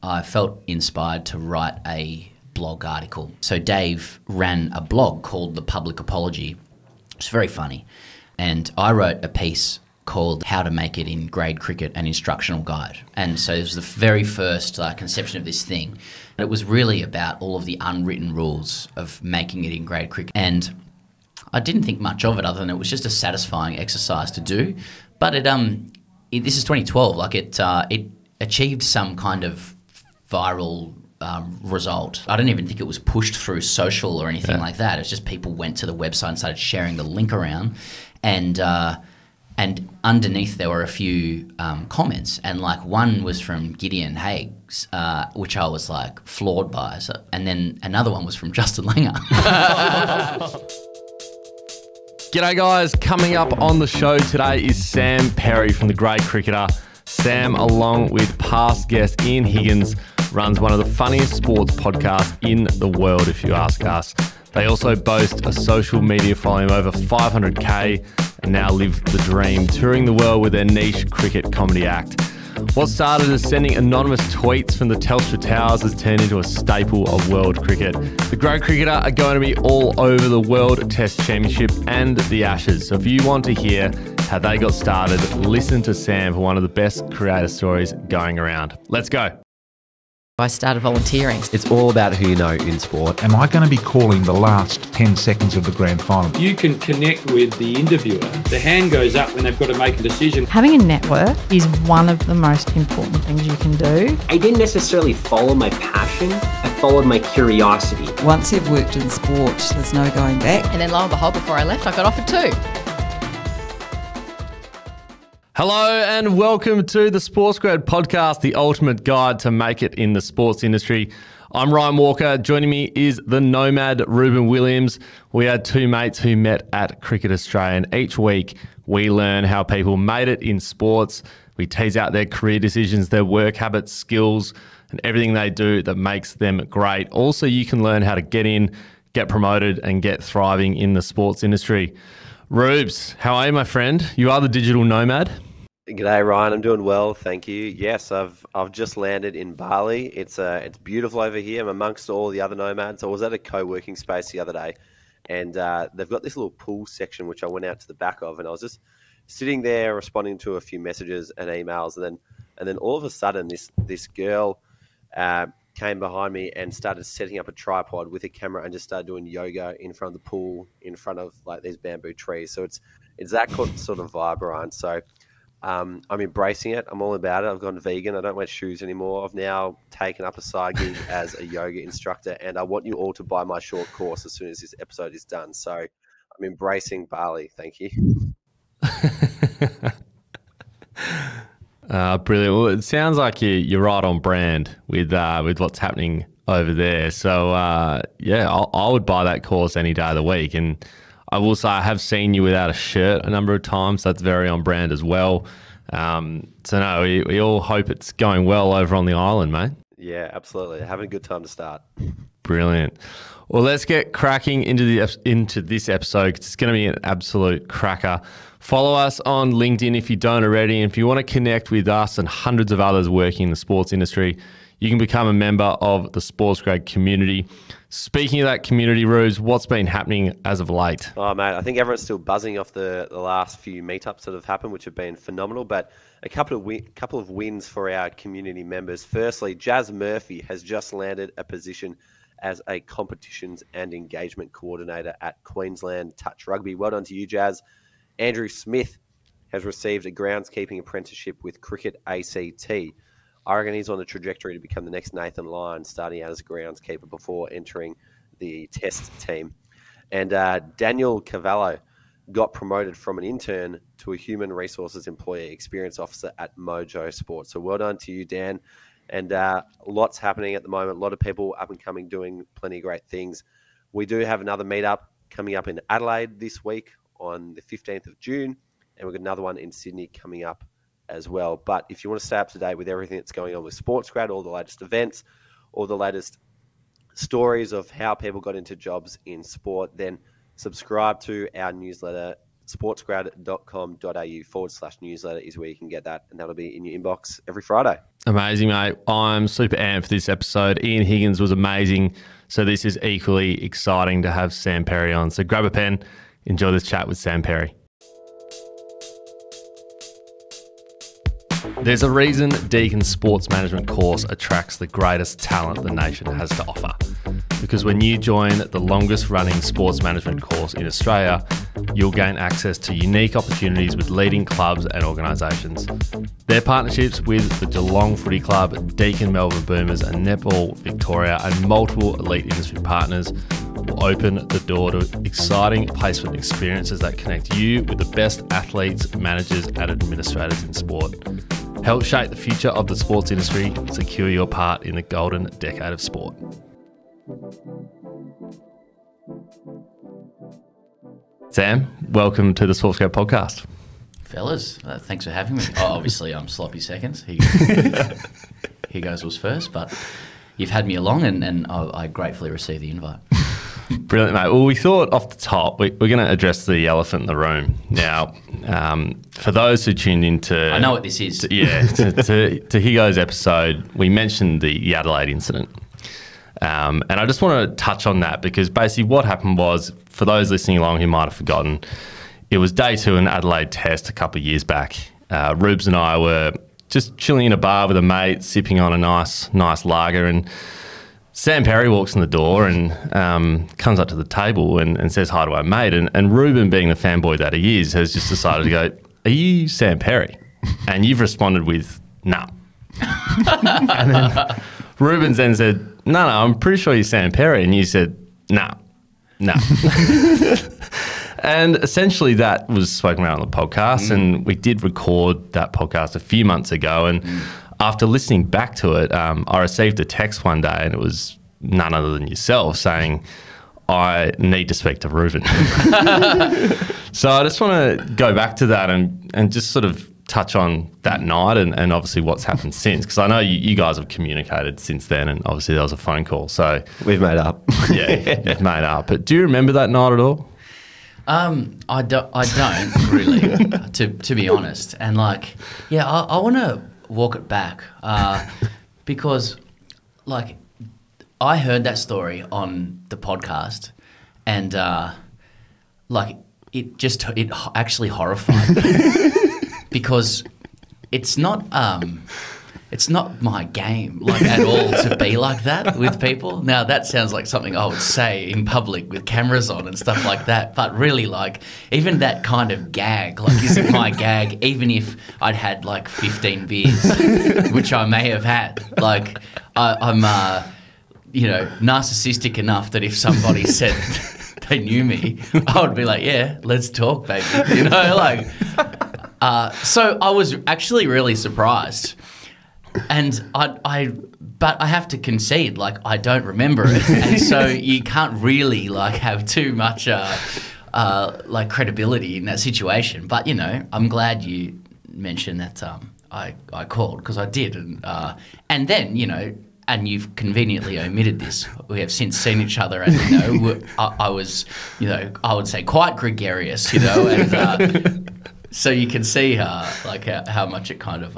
I felt inspired to write a blog article. So Dave ran a blog called The Public Apology. It's very funny. And I wrote a piece called How to Make It in Grade Cricket, an Instructional Guide. And so it was the very first conception of this thing. It was really about all of the unwritten rules of making it in grade cricket. And I didn't think much of it other than it was just a satisfying exercise to do. But this is 2012. It achieved some kind of viral result. I don't even think it was pushed through social or anything like that. It's just people went to the website and started sharing the link around. And underneath there were a few comments, and one was from Gideon Higgs, which I was floored by. And then another one was from Justin Langer. G'day guys, coming up on the show today is Sam Perry from The Grade Cricketer. Sam, along with past guest Ian Higgins, runs one of the funniest sports podcasts in the world, if you ask us. They also boast a social media following of over 500k and now live the dream, touring the world with their niche cricket comedy act. What started as sending anonymous tweets from the Telstra towers has turned into a staple of world cricket. The Grade Cricketer are going to be all over the World Test Championship and the Ashes. So if you want to hear how they got started, listen to Sam for one of the best creator stories going around. Let's go. I started volunteering. It's all about who you know in sport. Am I going to be calling the last 10 seconds of the grand final? You can connect with the interviewer. The hand goes up when they've got to make a decision. Having a network is one of the most important things you can do. I didn't necessarily follow my passion. I followed my curiosity. Once you've worked in sport, there's no going back. And then lo and behold, before I left, I got offered 2. Hello and welcome to the SportsGrad podcast, the ultimate guide to make it in the sports industry. I'm Ryan Walker. Joining me is the nomad Ruben Williams. We are two mates who met at Cricket Australia, and each week we learn how people made it in sports. We tease out their career decisions, their work habits, skills, and everything they do that makes them great. Also, you can learn how to get in, get promoted, and get thriving in the sports industry. Rubes, how are you, my friend? You are the digital nomad. G'day, Ryan. I'm doing well, thank you. Yes, I've just landed in Bali. It's beautiful over here. I'm amongst all the other nomads. I was at a co-working space the other day, and they've got this little pool section which I went out to the back of, and I was just sitting there responding to a few messages and emails, and then all of a sudden this girl came behind me and started setting up a tripod with a camera and just started doing yoga in front of the pool, in front of these bamboo trees. So it's that sort of vibe, Ryan. So I'm embracing it. I'm all about it. I've gone vegan. I don't wear shoes anymore. I've now taken up a side gig as a yoga instructor, and I want you all to buy my short course as soon as this episode is done. So I'm embracing Bali. Thank you. Brilliant. Well, it sounds like you're right on brand with what's happening over there. So, I would buy that course any day of the week. And I will say I have seen you without a shirt a number of times. So that's very on brand as well. We all hope it's going well over on the island, mate. Yeah, absolutely. Having a good time to start. Brilliant. Well, let's get cracking into this episode, 'cause it's going to be an absolute cracker. Follow us on LinkedIn if you don't already. And if you want to connect with us and hundreds of others working in the sports industry, you can become a member of the SportsGrad community. Speaking of that community, Ruse, what's been happening as of late? Oh, mate, I think everyone's still buzzing off the last few meetups that have happened, which have been phenomenal. But a couple of wins for our community members. Firstly, Jazz Murphy has just landed a position as a competitions and engagement coordinator at Queensland Touch Rugby. Well done to you, Jazz. Andrew Smith has received a groundskeeping apprenticeship with Cricket ACT. I reckon he's on the trajectory to become the next Nathan Lyon, starting out as a groundskeeper before entering the test team. And Daniel Cavallo got promoted from an intern to a human resources employee experience officer at Mojo Sports. So well done to you, Dan. And lots happening at the moment. A lot of people up and coming doing plenty of great things. We do have another meetup coming up in Adelaide this week on the 15th of June. And we've got another one in Sydney coming up as well. But if you want to stay up to date with everything that's going on with SportsGrad, all the latest events, all the latest stories of how people got into jobs in sport, then subscribe to our newsletter, ASKSPORTSGRAD.com.au/newsletter is where you can get that, and that'll be in your inbox every Friday. Amazing, mate. I'm super amped for this episode. Ian Higgins was amazing. So this is equally exciting to have Sam Perry on. So grab a pen, enjoy this chat with Sam Perry. There's a reason Deacon's sports management course attracts the greatest talent the nation has to offer. Because when you join the longest running sports management course in Australia, you'll gain access to unique opportunities with leading clubs and organisations. Their partnerships with the Geelong Footy Club, Deakin Melbourne Boomers and Netball Victoria and multiple elite industry partners will open the door to exciting placement experiences that connect you with the best athletes, managers and administrators in sport. Help shape the future of the sports industry. Secure your part in the golden decade of sport. Sam, welcome to the SportsGrad podcast. Fellas, thanks for having me. Obviously, I'm sloppy seconds. He goes was first, but you've had me along and I gratefully receive the invite. Brilliant, mate. Well, we thought off the top, we're going to address the elephant in the room. Now, for those who tuned into... I know what this is. to Higo's episode, we mentioned the Adelaide incident. And I just want to touch on that because basically what happened was, for those listening along who might have forgotten, it was day 2 in Adelaide Test a couple of years back. Rubes and I were just chilling in a bar with a mate, sipping on a nice lager, and Sam Perry walks in the door and comes up to the table and says hi to our mate. And Ruben, being the fanboy that he is, has just decided to go, "Are you Sam Perry?" And you've responded with, "No." And then Ruben's then said, No, I'm pretty sure you're Sam Perry." And you said, No. And essentially that was spoken about on the podcast, and we did record that podcast a few months ago. And after listening back to it, I received a text one day, and it was none other than yourself saying, "I need to speak to Ruben." So I just want to go back to that and just sort of touch on that night and obviously what's happened since, because I know you guys have communicated since then, and obviously there was a phone call. So We've made up. yeah, you've made up. But do you remember that night at all? I don't really, to be honest. And I want to walk it back because I heard that story on the podcast, and it actually horrified me because it's not my game at all to be like that with people. Now that sounds like something I would say in public with cameras on and stuff like that, but really even that kind of gag isn't my gag, even if I'd had 15 beers, which I may have had. I'm narcissistic enough that if somebody said they knew me, I would be like, "Yeah, let's talk, baby." So I was actually really surprised. And but I have to concede, I don't remember it, and so you can't really have too much credibility in that situation. But I'm glad you mentioned that I called, because I did, and then and you've conveniently omitted this. We have since seen each other, and I was I would say quite gregarious, and so you can see how much it kind of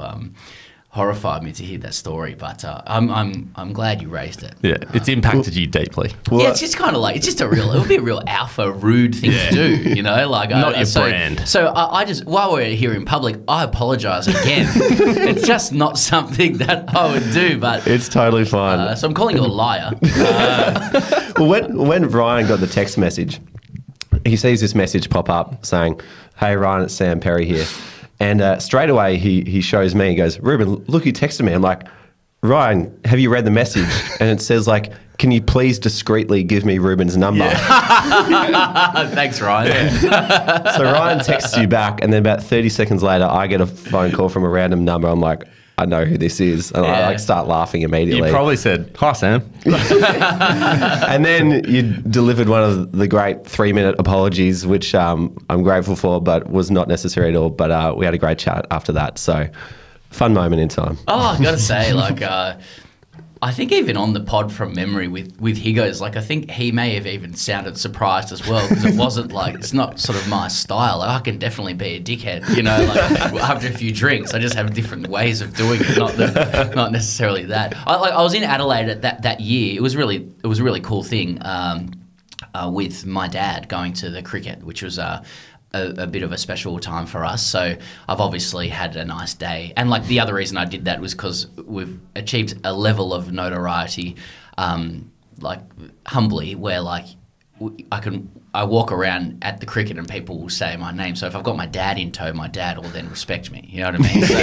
horrified me to hear that story, but I'm glad you raised it. Yeah, it's impacted you deeply. Yeah, it's just kind of it would be a real alpha rude thing to do, not your brand. So I just, while we're here in public, I apologise again. It's just not something that I would do, but it's totally fine. So I'm calling you a liar. Well, when Ryan got the text message, he sees this message pop up saying, "Hey Ryan, it's Sam Perry here." And straight away he shows me, he goes, "Ruben, look who texted me." I'm like, "Ryan, have you read the message?" And it says "Can you please discreetly give me Ruben's number?" Yeah. Thanks, Ryan. Yeah. So Ryan texts you back, and then about 30 seconds later, I get a phone call from a random number. I'm like, "I know who this is." And I start laughing immediately. You probably said, "Hi, Sam." And then you delivered one of the great 3-minute apologies, which I'm grateful for, but was not necessary at all. But we had a great chat after that. So fun moment in time. Oh, I got to say, I think even on the pod from memory with Higgos, like I think he may have even sounded surprised as well because it wasn't like, it's not sort of my style. Like, I can definitely be a dickhead, you know, like after a few drinks. I just have different ways of doing it, not necessarily that. I was in Adelaide at that year. It was a really cool thing with my dad going to the cricket, which was a bit of a special time for us. So I've obviously had a nice day. And like the other reason I did that was because we've achieved a level of notoriety, like humbly, where like I walk around at the cricket and people will say my name. So if I've got my dad in tow, my dad will then respect me. You know what I mean? So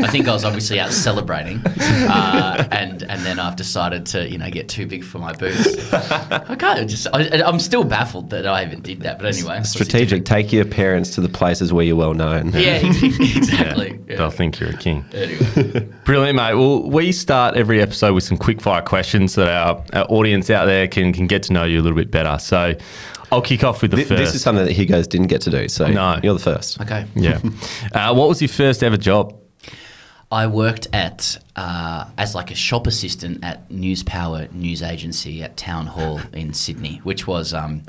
I think I was obviously out celebrating, and then I've decided to, you know, get too big for my boots. I'm still baffled that I even did that. But anyway, strategic. Take your parents to the places where you're well known. Yeah, exactly. Yeah. They'll think you're a king. Anyway. Brilliant, mate. Well, we start every episode with some quick fire questions so that our audience out there can get to know you a little bit better. So I'll kick off with the first. This is something that Higgos didn't get to do, so no. You're the first. Okay. Yeah. What was your first ever job? I worked at as like a shop assistant at News Power News Agency at Town Hall in Sydney, which was I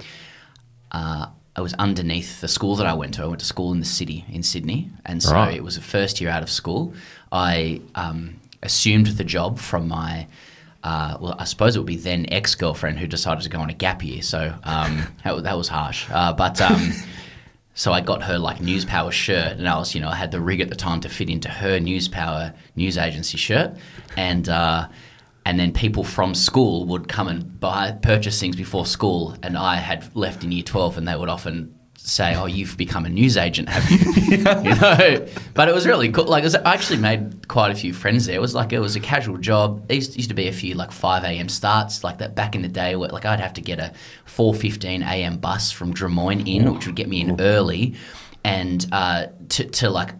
was underneath the school that I went to. I went to school in the city in Sydney, and so it was the first year out of school. I assumed the job from my well, I suppose it would be then ex-girlfriend who decided to go on a gap year. So that was harsh. So I got her like News Power shirt, and I was, you know, I had the rig at the time to fit into her News Power news agency shirt, and then people from school would come and purchase things before school, and I had left in year 12, and they would often say, "Oh, you've become a news agent, have you?" You know, but it was really cool. Like, I actually made quite a few friends there. It was a casual job. There used to be a few like 5 a.m. starts like that back in the day. Where like I'd have to get a 4:15 a.m. bus from Drummoyne in, which would get me in early, and to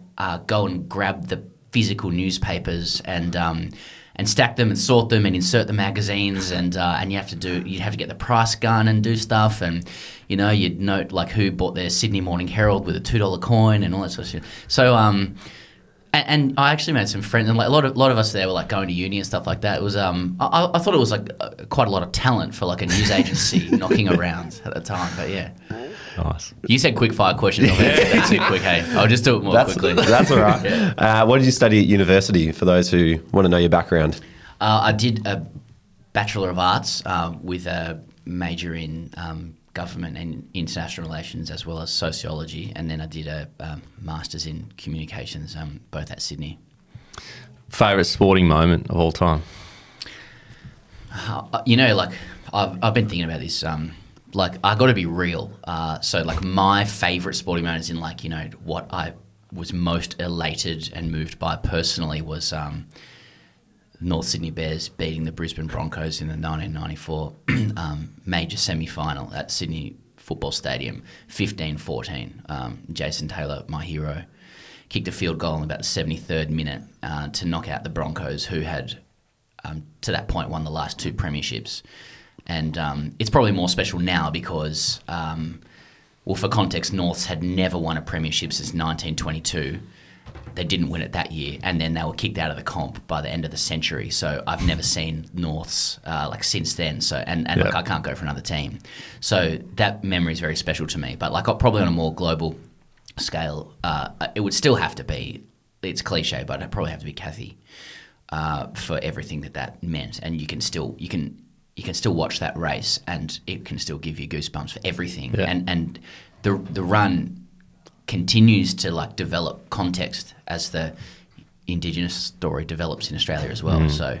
go and grab the physical newspapers and stack them and sort them and insert the magazines, and you'd have to get the price gun and do stuff, and you know, you'd note like who bought their Sydney Morning Herald with a $2 coin and all that sort of shit. So and I actually made some friends, and like a lot of us there were like going to uni and stuff like that. It was I thought it was like quite a lot of talent for like a news agency knocking around at the time, but yeah. Nice. You said quick fire questions. That's too quick. Hey, I'll just do it more quickly. That's all right. Yeah. What did you study at university? For those who want to know your background, I did a Bachelor of Arts with a major in government and international relations, as well as sociology, and then I did a master's in communications, both at Sydney. Favourite sporting moment of all time? You know, like I've been thinking about this. Like, I got to be real. So, like, my favourite sporting moments in, like, you know, what I was most elated and moved by personally was North Sydney Bears beating the Brisbane Broncos in the 1994 major semi-final at Sydney Football Stadium, 15-14. Jason Taylor, my hero, kicked a field goal in about the 73rd minute to knock out the Broncos, who had, to that point, won the last 2 premierships. And it's probably more special now because, well, for context, Norths had never won a premiership since 1922. They didn't win it that year, and then they were kicked out of the comp by the end of the century. So I've never seen Norths like since then. So and yep. Like, I can't go for another team. So that memory is very special to me. But like probably on a more global scale, it would still have to be. It's cliche, but it'd probably have to be Kathy for everything that meant. And you can still watch that race, and it can still give you goosebumps for everything. Yeah. And the run continues to like develop context as the Indigenous story develops in Australia as well. So,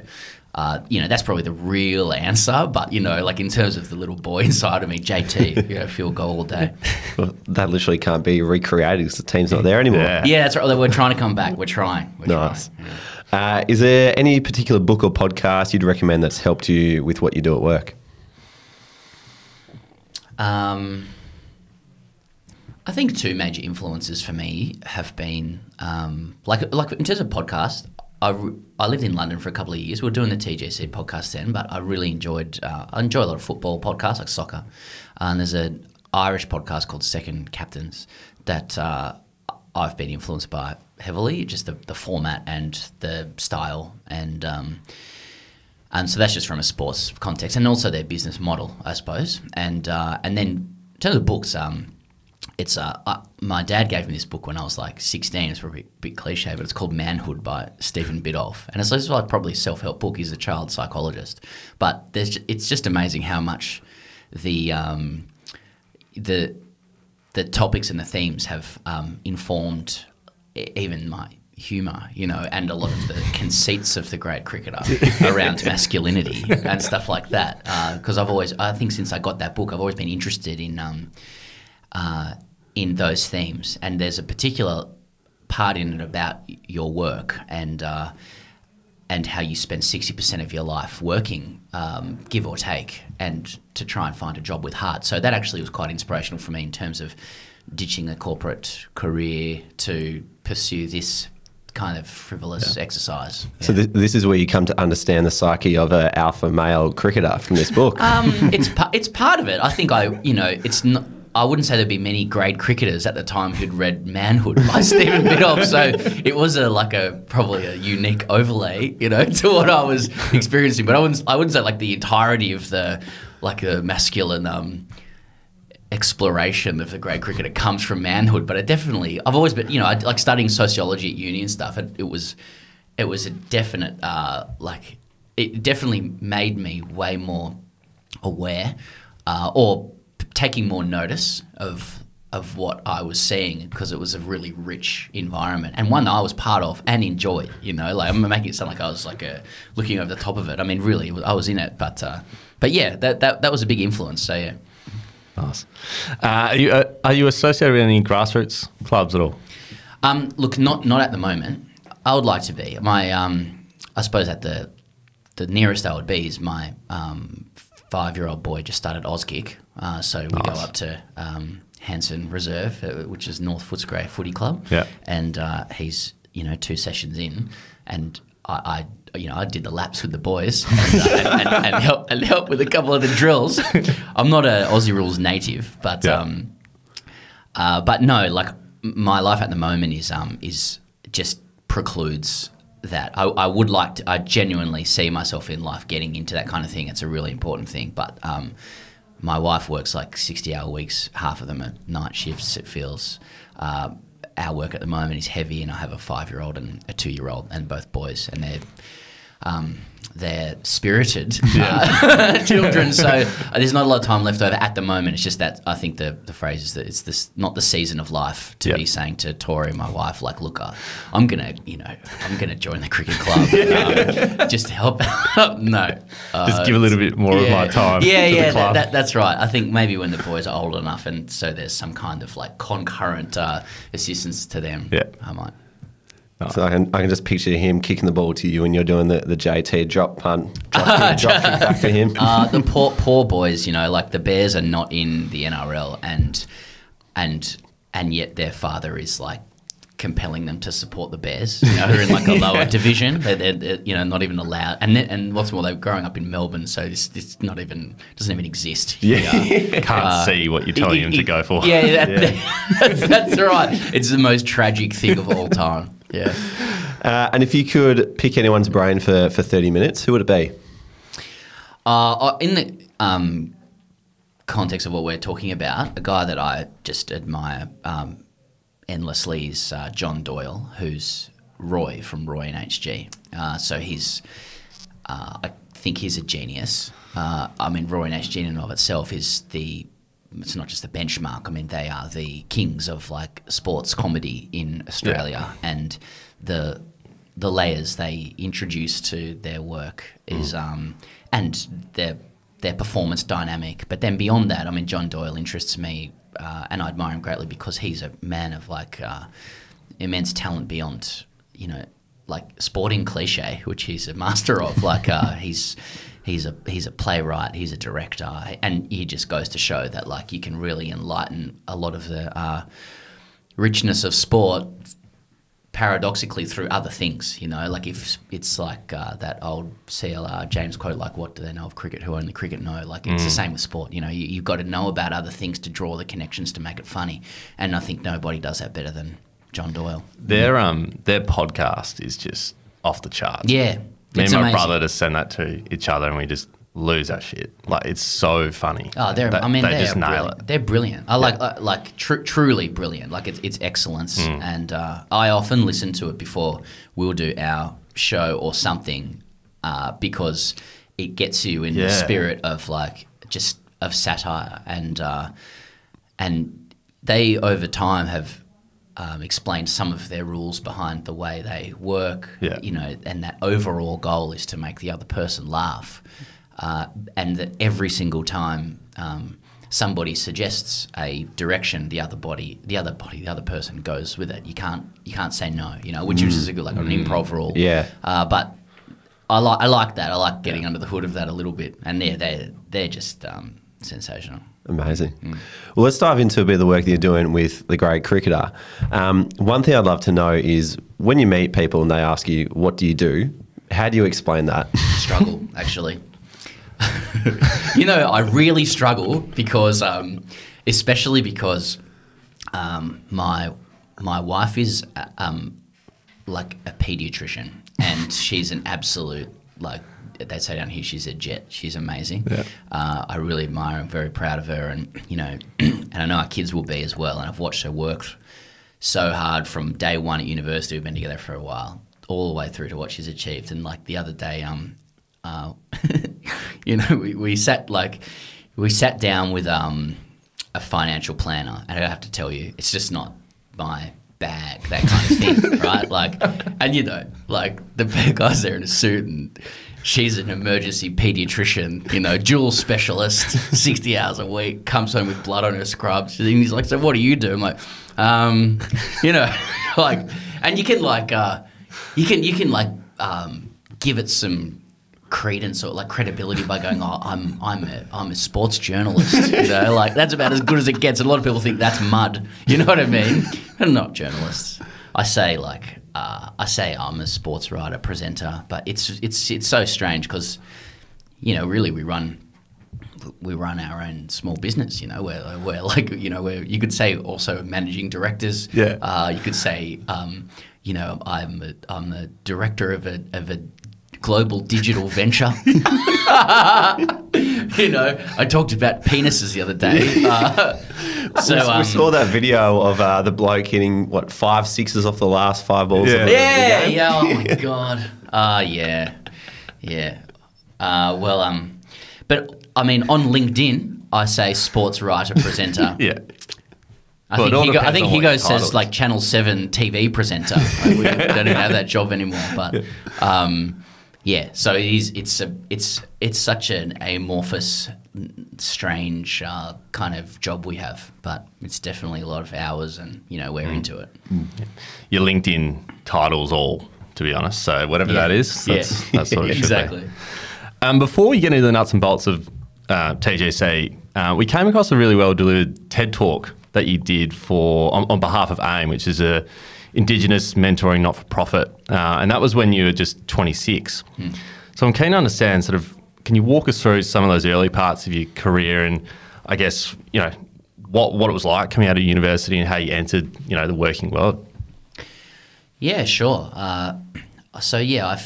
you know, that's probably the real answer. But, you know, like in terms of the little boy inside of me, JT, you know, field goal all day. Well, that literally can't be recreated because the team's not there anymore. Yeah, that's right. We're trying to come back. We're trying. Nice. Yeah. Is there any particular book or podcast you'd recommend that's helped you with what you do at work? I think 2 major influences for me have been like in terms of podcasts. I lived in London for a couple of years. We were doing the TGC podcast then, but I really enjoyed. I enjoy a lot of football podcasts like soccer, and there's an Irish podcast called Second Captains that I've been influenced by heavily. Just the format and the style, and And so that's just from a sports context, and also their business model, I suppose. And then in terms of books, it's my dad gave me this book when I was like 16. It's probably a bit cliche, but it's called Manhood by Stephen Biddulph, and it's like probably a self-help book. He's a child psychologist, but it's just amazing how much the topics and the themes have informed even my humour, and a lot of the conceits of the great cricketer around masculinity and stuff like that. Because I think since I got that book, I've always been interested in those themes. And there's a particular part in it about your work and how you spend 60% of your life working, give or take, and to try and find a job with heart. So that actually was quite inspirational for me in terms of ditching a corporate career to pursue this kind of frivolous exercise. So this is where you come to understand the psyche of an alpha male cricketer from this book. It's part of it. I think it's not. I wouldn't say there'd be many grade cricketers at the time who'd read Manhood by Stephen Biddulph, so it was probably a unique overlay, to what I was experiencing. But I wouldn't say like the entirety of the masculine exploration of the great cricketer comes from Manhood. But it definitely, I've always been, I like studying sociology at uni and stuff. It was a definite it definitely made me way more aware, or taking more notice of what I was seeing, because it was a really rich environment and one that I was part of and enjoyed. I'm making it sound like I was looking over the top of it. I mean, really, I was in it, but yeah, that was a big influence. So yeah. Nice. Are you associated with any grassroots clubs at all? Look, not at the moment. I would like to be. I suppose at the nearest I would be is my 5-year-old boy just started AUSKICK. So we go up to Hanson Reserve, which is North Footscray Footy Club. Yeah. And he's 2 sessions in, and I did the laps with the boys and help with a couple of the drills. I'm not a Aussie rules native, but no, like my life at the moment is just precludes that. I genuinely see myself in life getting into that kind of thing. It's a really important thing, but my wife works like 60-hour weeks, half of them are night shifts. It feels our work at the moment is heavy, and I have a 5-year-old and a 2-year-old, and both boys, and they're spirited children. So there's not a lot of time left over at the moment. It's just that I think the phrase is that it's not the season of life to be saying to Tori, my wife, like, look, I'm gonna join the cricket club, just help. No, just give a little bit more of my time. To the club. That's right. I think maybe when the boys are old enough, and so there's some kind of like concurrent assistance to them. Yeah, I might. So I can just picture him kicking the ball to you when you're doing the JT drop punt, drop kick back to him. The poor boys, like the Bears are not in the NRL, and yet their father is like compelling them to support the Bears, who are in like a lower division. They're not even allowed. And what's more, they're growing up in Melbourne, so this doesn't even exist. Yeah, can't see what you're telling him to go for. That's right. It's the most tragic thing of all time. Yeah. And if you could pick anyone's brain for 30 minutes, who would it be? In the context of what we're talking about, a guy that I just admire endlessly is John Doyle, who's Roy from Roy and HG. So I think he's a genius. I mean, Roy and HG in and of itself it's not just the benchmark. I mean, they are the kings of like sports comedy in Australia, and the layers they introduce to their work is and their performance dynamic. But then beyond that, I mean, John Doyle interests me, and I admire him greatly because he's a man of like immense talent beyond like sporting cliche, which he's a master of. Like He's a playwright, he's a director, and he just goes to show that like you can really enlighten a lot of the richness of sport paradoxically through other things, like if it's like that old CLR James quote, like, what do they know of cricket who only cricket know? Like it's the same with sport, you've got to know about other things to draw the connections to make it funny, and I think nobody does that better than John Doyle. Their podcast is just off the charts. Yeah. Me It's and my amazing. brother just send that to each other and we just lose our shit. Like, it's so funny. Oh, they they just nail brilliant. it. They're brilliant. I truly brilliant. Like it's excellence. And I often listen to it before we'll do our show or something because it gets you in the spirit of of satire and they over time have explained some of their rules behind the way they work. You know, and that overall goal is to make the other person laugh. And that every single time somebody suggests a direction, the other person goes with it. You can't say no, you know, which is a good like an improv rule. Yeah. But I like that. I like getting under the hood of that a little bit, and they're just sensational. Amazing. Well, let's dive into a bit of the work that you're doing with the Grade Cricketer. One thing I'd love to know is when you meet people and they ask you, what do you do? How do you explain that? Struggle, actually. You know, I really struggle because, especially because my wife is like a pediatrician, and she's an absolute, like they say down here, she's a jet. She's amazing. Yeah. I really admire her. I'm very proud of her, and you know, and I know our kids will be as well. And I've watched her work so hard from day one at university. We've been together for a while, all the way through to what she's achieved. And like the other day, you know, we sat down with a financial planner, and I have to tell you, it's just not my bag, that kind of thing, right? Like, and you know, like the guy's there in a suit, and she's an emergency pediatrician, you know, dual specialist, 60 hours a week, comes home with blood on her scrubs. And he's like, so what do you do? I'm like, you know, like, and you can like, give it some credence or like credibility by going, oh, I'm a sports journalist, you know, like that's about as good as it gets. And a lot of people think that's mud, you know what I mean? I'm not journalists. I say I'm a sports writer, presenter, but it's so strange because, you know, really we run our own small business, you know, we're like, you know, where you could say also managing directors. Yeah. You could say, you know, I'm the director of a global digital venture. You know, I talked about penises the other day. We saw that video of the bloke hitting, 5 sixes off the last 5 balls. Yeah. Oh my God. Yeah. But I mean, on LinkedIn, I say sports writer, presenter. Yeah. I think Higo says like Channel 7 TV presenter. Like, we don't even have that job anymore. But yeah, so it's such an amorphous, strange kind of job we have, but it's definitely a lot of hours, and you know we're into it. Your LinkedIn title's all, to be honest. So whatever that is, that's what it should exactly. be. Before we get into the nuts and bolts of TGC, we came across a really well delivered TED talk that you did on behalf of AIM, which is a Indigenous mentoring not-for-profit, and that was when you were just 26. So I'm keen to understand, sort of, can you walk us through some of those early parts of your career, and I guess, you know, what it was like coming out of university and how you entered, you know, the working world? Yeah, sure. So yeah,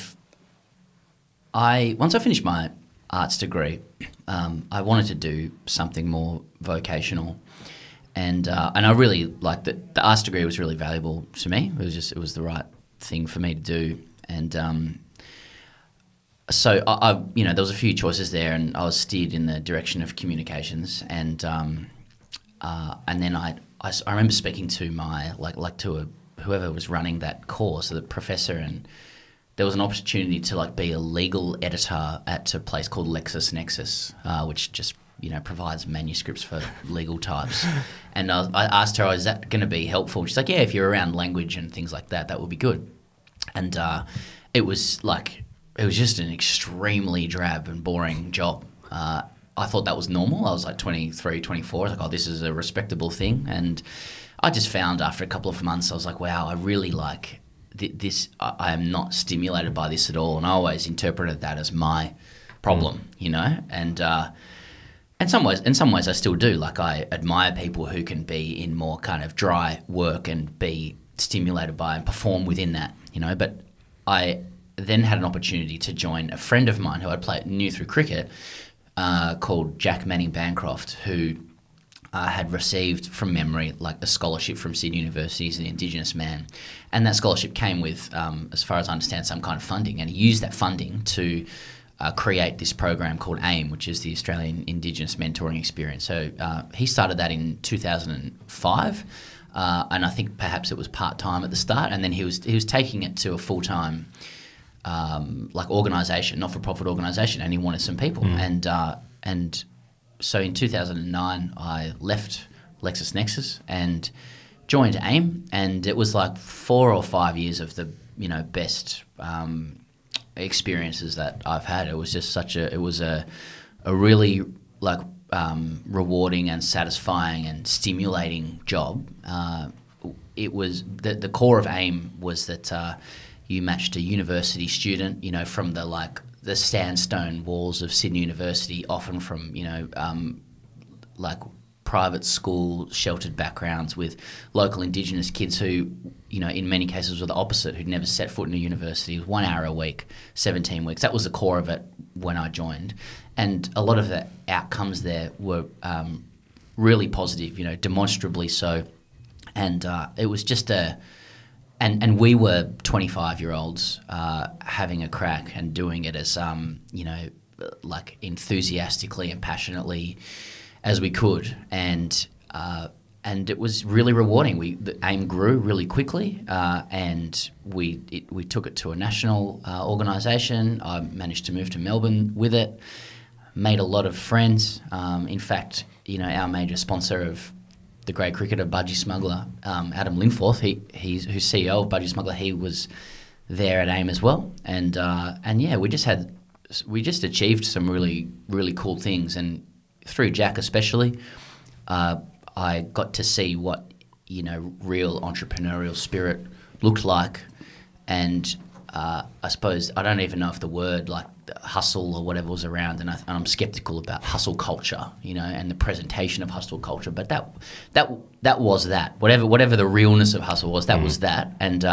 once I finished my arts degree, I wanted to do something more vocational. And I really liked that. The arts degree was really valuable to me. It was the right thing for me to do. And so I you know, there was a few choices there, and I was steered in the direction of communications. And then I remember speaking to my whoever was running that course, the professor, and there was an opportunity to like be a legal editor at a place called LexisNexis, which just, you know, provides manuscripts for legal types. And I asked her, is that going to be helpful? She's like, yeah, if you're around language and things like that, that would be good. And it was just an extremely drab and boring job. I thought that was normal. I was like 23, 24. I was like, oh, this is a respectable thing. And I just found after a couple of months, I was like, wow, I really like this. I am not stimulated by this at all. And I always interpreted that as my problem, you know? And in some ways I still do. Like, I admire people who can be in more kind of dry work and be stimulated by and perform within that, you know. But I then had an opportunity to join a friend of mine who I knew through cricket, called Jack Manning Bancroft, who had received from memory like a scholarship from Sydney University as an Indigenous man, and that scholarship came with, as far as I understand, some kind of funding, and he used that funding to create this program called AIM, which is the Australian Indigenous Mentoring Experience. So he started that in 2005, and I think perhaps it was part-time at the start, and then he was taking it to a full-time like organisation, not-for-profit organisation, and he wanted some people, and so in 2009 I left LexisNexis and joined AIM, and it was like 4 or 5 years of the best experiences that I've had. It was just it was a really like rewarding and satisfying and stimulating job. It was the core of AIM was that you matched a university student, from the sandstone walls of Sydney University, often from like private school sheltered backgrounds, with local Indigenous kids who, in many cases were the opposite, who'd never set foot in a university. It was 1 hour a week, 17 weeks. That was the core of it when I joined. And a lot of the outcomes there were really positive, demonstrably so. And it was just and we were 25-year-olds having a crack and doing it as, like enthusiastically and passionately as we could. And it was really rewarding. The AIM grew really quickly, and we took it to a national organisation. I managed to move to Melbourne with it, made a lot of friends. In fact, our major sponsor of the great cricketer, Budgie Smuggler, Adam Linforth, who's CEO of Budgie Smuggler, he was there at AIM as well. And yeah, we just achieved some really, really cool things. And through Jack especially, I got to see what, real entrepreneurial spirit looked like. And I suppose, I don't even know if the word like hustle or whatever was around, and I'm skeptical about hustle culture, and the presentation of hustle culture. But that was that. Whatever the realness of hustle was, that was that. And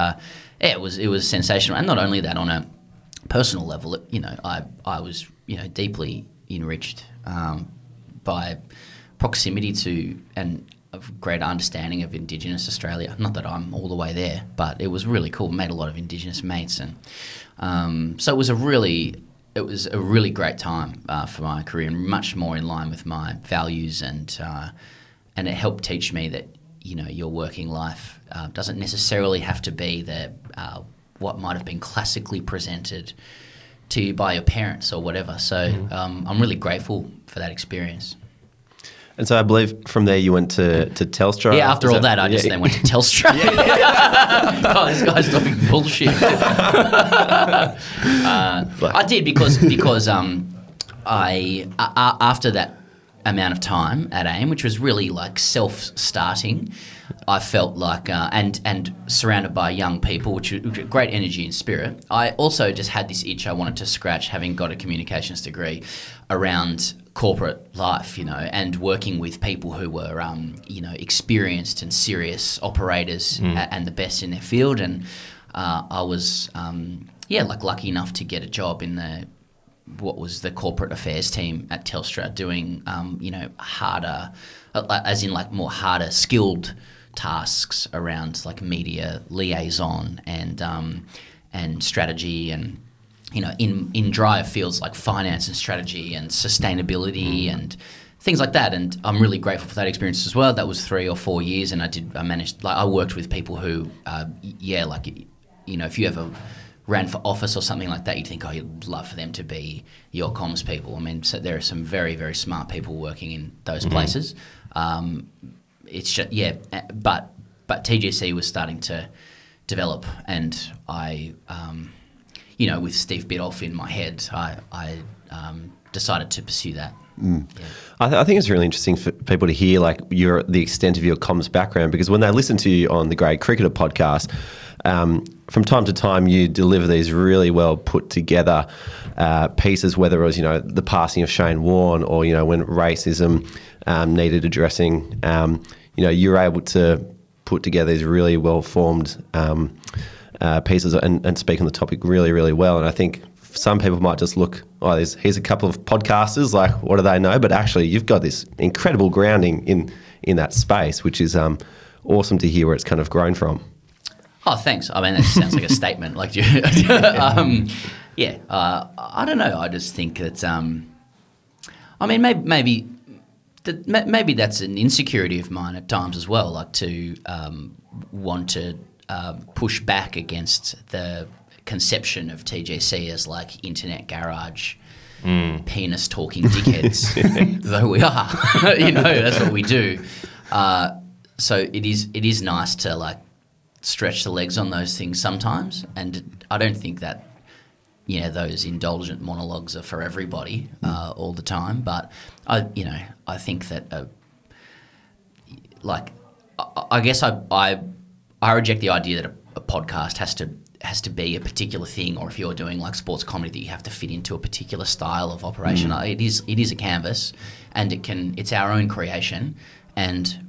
it was sensational. And not only that, on a personal level, I was deeply enriched by proximity to and a greater understanding of Indigenous Australia. Not that I'm all the way there, but it was really cool. Made a lot of Indigenous mates, and so it was a really great time for my career, and much more in line with my values, and it helped teach me that your working life doesn't necessarily have to be what might have been classically presented to you by your parents or whatever. So I'm really grateful for that experience. And so I believe from there you went to Telstra. Yeah, after all that, I just then went to Telstra. Oh, this guy's talking bullshit. I did because I after that amount of time at AIM, which was really like self-starting, I felt like and surrounded by young people, which was great energy and spirit. I also just had this itch I wanted to scratch, having got a communications degree, around corporate life, and working with people who were, experienced and serious operators and the best in their field. And I was, lucky enough to get a job in what was the corporate affairs team at Telstra, doing, harder, as in like more harder skilled tasks around like media liaison and strategy, and in drier fields like finance and strategy and sustainability and things like that. And I'm really grateful for that experience as well. That was 3 or 4 years, and I worked with people who, if you ever ran for office or something like that, you'd think, you'd love for them to be your comms people. I mean, so there are some very, very smart people working in those places. It's just, but TGC was starting to develop, and I, with Steve Biddulph in my head, I decided to pursue that. Yeah. I think it's really interesting for people to hear like the extent of your comms background, because when they listen to you on the Great Cricketer podcast, from time to time you deliver these really well put together pieces, whether it was the passing of Shane Warne, or when racism needed addressing. You were able to put together these really well formed pieces and speak on the topic really, really well. And I think some people might just look, oh, here's a couple of podcasters, like, what do they know? But actually, you've got this incredible grounding in that space, which is awesome to hear where it's kind of grown from. Oh, thanks. I mean, that sounds like a statement. Like, I don't know. I just think that, I mean, maybe that's an insecurity of mine at times as well, like to want to push back against the conception of TGC as like internet garage, penis talking dickheads, though we are. That's what we do. So it is nice to like stretch the legs on those things sometimes, and I don't think that those indulgent monologues are for everybody all the time. But I think that I guess I reject the idea that a podcast has to be a particular thing, or if you're doing like sports comedy that you have to fit into a particular style of operation. It is a canvas, and it's our own creation, and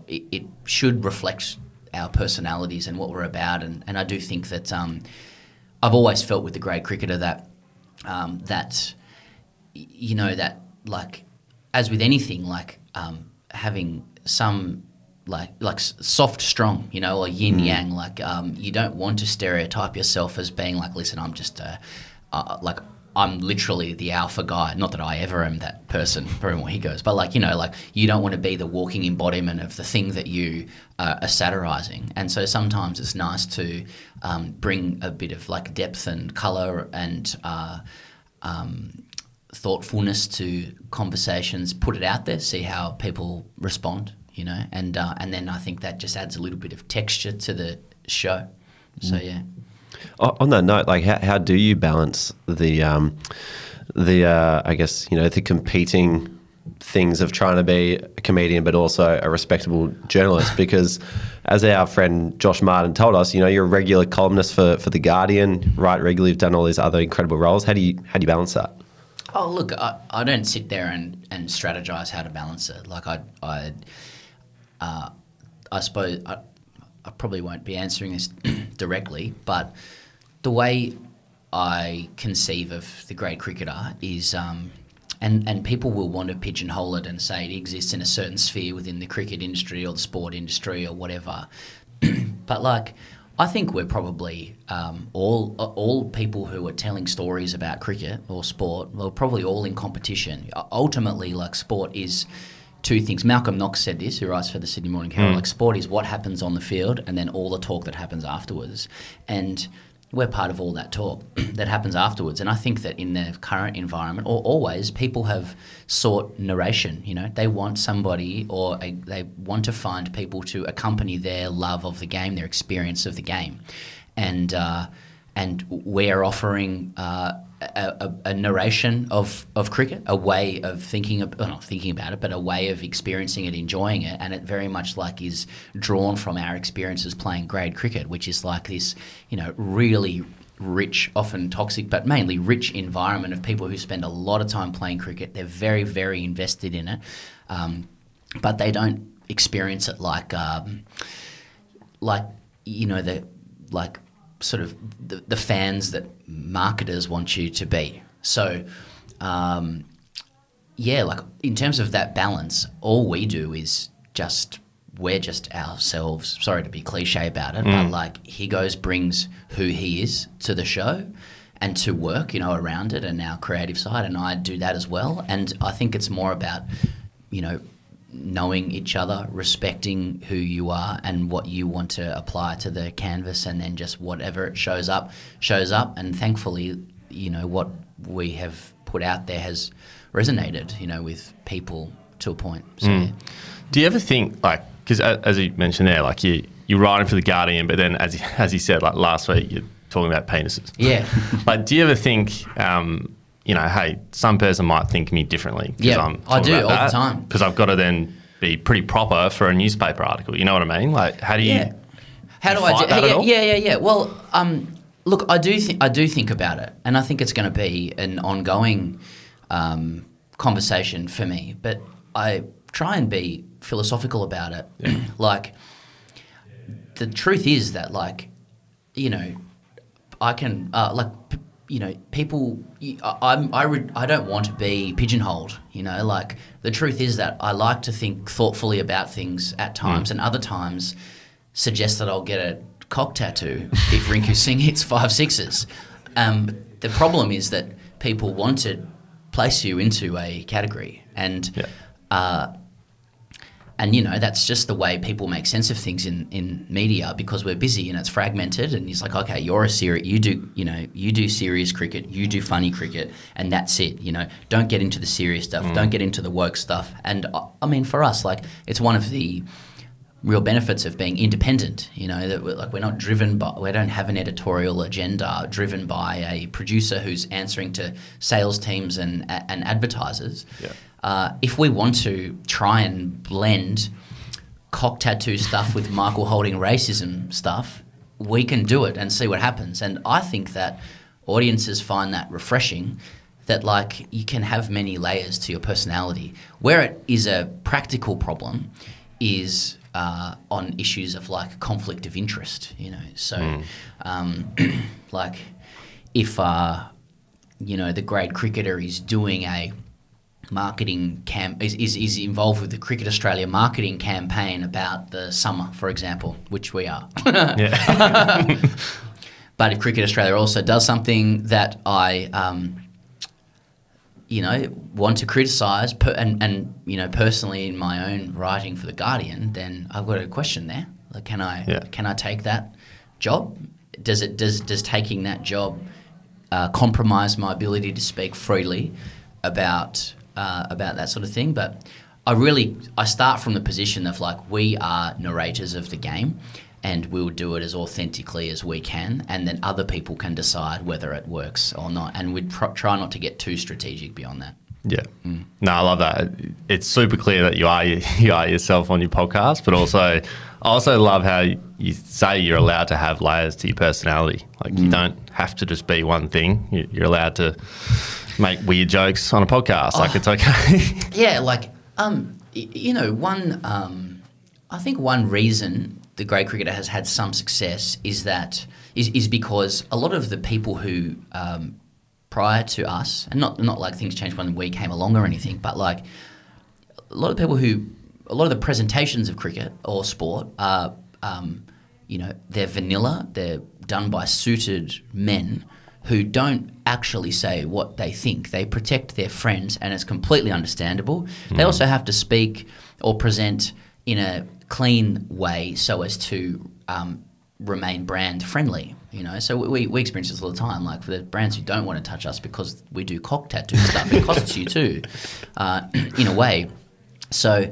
it should reflect our personalities and what we're about. And I do think that I've always felt with the grade cricketer that that like, as with anything, like having some like soft strong, or yin yang, like you don't want to stereotype yourself as being like, listen, I'm just like, I'm literally the alpha guy. Not that I ever am that person, for where he goes, but like, like you don't want to be the walking embodiment of the thing that you are satirizing. And so sometimes it's nice to bring a bit of like depth and color and thoughtfulness to conversations, put it out there, see how people respond, and then I think that just adds a little bit of texture to the show. So yeah. On that note, like how do you balance the I guess the competing things of trying to be a comedian but also a respectable journalist? Because as our friend Josh Martin told us, you're a regular columnist for The Guardian, write regularly, you've done all these other incredible roles. How do you balance that? Oh, look, I don't sit there and strategize how to balance it. Like I suppose I probably won't be answering this directly, but the way I conceive of the grade cricketer is, and people will want to pigeonhole it and say it exists in a certain sphere within the cricket industry or the sport industry or whatever. But like, I think we're probably all people who are telling stories about cricket or sport, we're probably all in competition. Ultimately, like, sport is two things. Malcolm Knox said this, who writes for the Sydney Morning Herald. Like, sport is what happens on the field and then all the talk that happens afterwards. And we're part of all that talk that happens afterwards. And I think that in the current environment, or always, people have sought narration. They want somebody, they want to find people to accompany their love of the game, their experience of the game. And we're offering a narration of cricket, a way of not thinking about it, but a way of experiencing it, enjoying it, and it very much like is drawn from our experiences playing grade cricket, which is like this, really rich, often toxic, but mainly rich environment of people who spend a lot of time playing cricket. They're very, very invested in it, but they don't experience it like sort of the fans that marketers want you to be. So, like in terms of that balance, all we do is we're just ourselves. Sorry to be cliche about it, but like Higgos brings who he is to the show and to work, around it and our creative side, and I do that as well. And I think it's more about, knowing each other, respecting who you are and what you want to apply to the canvas, and then just whatever it shows up. And thankfully, what we have put out there has resonated, with people to a point. So, yeah. Do you ever think, like, because as you mentioned there, like you're writing for The Guardian, but then as you said, like last week, you're talking about penises. Yeah. Like, do you ever think, hey, some person might think me differently? Yeah, I do all the time. Because I've got to then be pretty proper for a newspaper article. You know what I mean? Like, how do you? Yeah. How do I do that? Yeah. Well, look, I do think about it, and I think it's going to be an ongoing conversation for me. But I try and be philosophical about it. Yeah. Like, the truth is that, like, you know, I can people. I don't want to be pigeonholed. You know, like the truth is that I like to think thoughtfully about things at times, and other times suggest that I'll get a cock tattoo if Rinku Singh hits 5 sixes. The problem is that people want to place you into a category, and you know, that's just the way people make sense of things in media, because we're busy and it's fragmented. And it's like, okay, you do serious cricket, you do funny cricket, and that's it. You know, don't get into the serious stuff, don't get into the woke stuff. And I mean, for us, like, it's one of the real benefits of being independent. You know, that we're not driven by, we don't have an editorial agenda driven by a producer who's answering to sales teams and advertisers. Yeah. If we want to try and blend cock tattoo stuff with Michael holding racism stuff, we can do it and see what happens. And I think that audiences find that refreshing, that like you can have many layers to your personality. Where it is a practical problem is on issues of like conflict of interest, you know. So like if, you know, the grade cricketer is doing a marketing is involved with the Cricket Australia marketing campaign about the summer, for example, which we are. But if Cricket Australia also does something that I, you know, want to criticise and you know, personally in my own writing for The Guardian, then I've got a question there. Like, can I take that job? Does taking that job compromise my ability to speak freely about that sort of thing? But I start from the position of like, we are narrators of the game, and we'll do it as authentically as we can, and then other people can decide whether it works or not. And we try not to get too strategic beyond that. Yeah. No, I love that. It's super clear that you are yourself on your podcast, but also I also love how you say you're allowed to have layers to your personality. Like you don't have to just be one thing. You're allowed to make weird jokes on a podcast. Like, it's okay. Yeah, like you know, I think one reason the grade cricketer has had some success is because a lot of the people who prior to us, and not like things changed when we came along or anything, but like a lot of the presentations of cricket or sport are, you know, they're vanilla. They're done by suited men who don't actually say what they think. They protect their friends, and it's completely understandable. They also have to speak or present in a clean way so as to remain brand friendly, you know. So we experience this all the time. Like, for the brands who don't want to touch us because we do cock tattoo stuff, it costs you too, in a way. So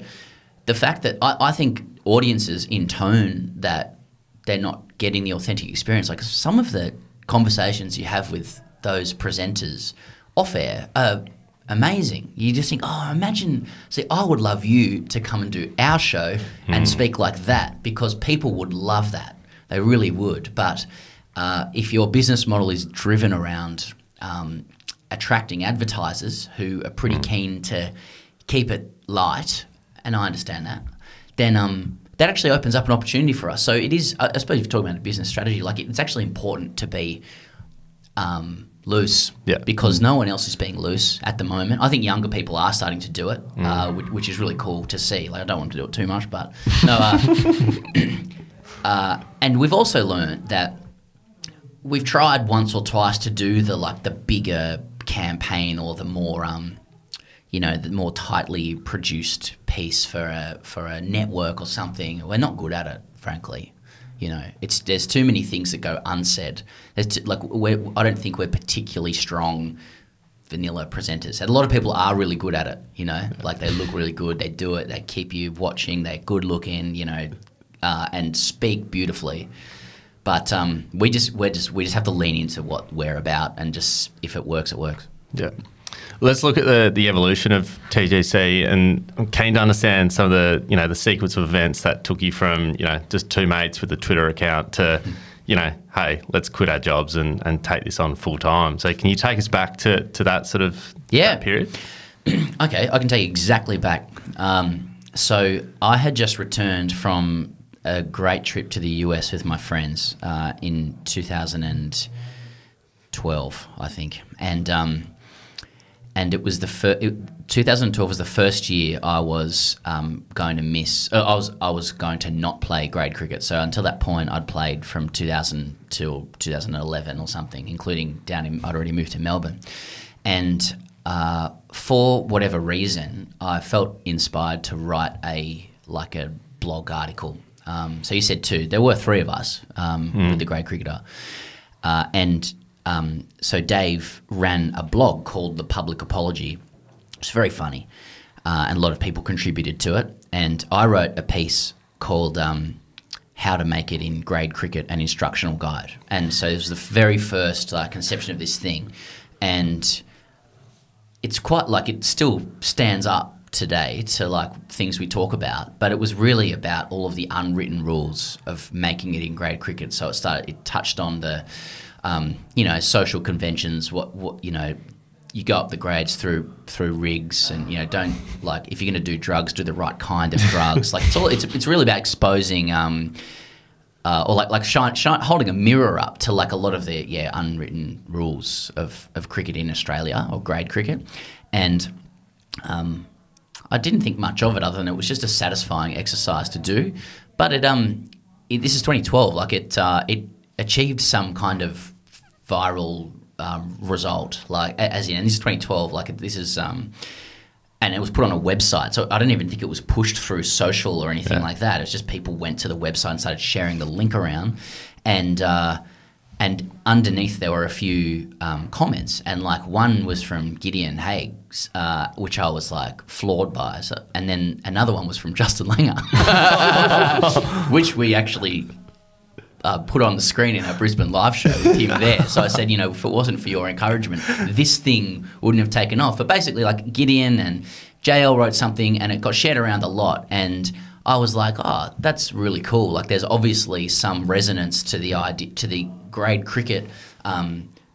the fact that I think audiences intone that they're not getting the authentic experience, like some of the conversations you have with those presenters off air are amazing. You just think, oh, imagine, see, I would love you to come and do our show and speak like that, because people would love that. They really would. But if your business model is driven around attracting advertisers who are pretty keen to keep it light, and I understand that, then that actually opens up an opportunity for us. So it is, I suppose if you're talking about a business strategy, like it's actually important to be loose, because no one else is being loose at the moment. I think younger people are starting to do it, which is really cool to see. Like, I don't want to do it too much, but no. And we've also learned that we've tried once or twice to do the bigger campaign or the more you know, the more tightly produced piece for a network or something. We're not good at it, frankly. You know, there's too many things that go unsaid. I don't think we're particularly strong vanilla presenters. And a lot of people are really good at it. You know, like they look really good, they do it, they keep you watching, they're good looking. You know, and speak beautifully. But we just have to lean into what we're about, and just if it works, it works. Yeah. Let's look at the evolution of TGC, and I'm keen to understand some of the sequence of events that took you from, you know, just two mates with a Twitter account to, you know, hey, let's quit our jobs and take this on full time. So can you take us back to that sort of that period? Okay, I can take you exactly back. So I had just returned from a great trip to the US with my friends in 2012, I think, and it was 2012 was the first year I was going to miss. I was going to not play grade cricket. So until that point, I'd played from 2000 till 2011 or something, including I'd already moved to Melbourne, and for whatever reason, I felt inspired to write a blog article. So you said two. There were three of us with the Grade Cricketer, so Dave ran a blog called The Public Apology. It's very funny, and a lot of people contributed to it. And I wrote a piece called How to Make It in Grade Cricket, an Instructional Guide. And so it was the very first conception of this thing. And it's quite it still stands up today to things we talk about, but it was really about all of the unwritten rules of making it in grade cricket. So it touched on the social conventions, what you go up the grades through rigs, and don't if you're going to do drugs, do the right kind of drugs. It's really about exposing holding a mirror up to a lot of the unwritten rules of cricket in Australia, or grade cricket. And I didn't think much of it other than it was just a satisfying exercise to do. But this is 2012. It achieved some kind of viral result. And this is 2012. This is and it was put on a website. So I don't even think it was pushed through social or anything like that. It's just people went to the website and started sharing the link around, and underneath there were a few comments, and one was from Gideon Higgs, which I was floored by. So, and then another one was from Justin Langer, which we actually put on the screen in our Brisbane live show with him there. So I said, if it wasn't for your encouragement, this thing wouldn't have taken off. But basically, Gideon and JL wrote something, and it got shared around a lot, and I was like, oh, that's really cool. There's obviously some resonance to the idea, to the grade cricket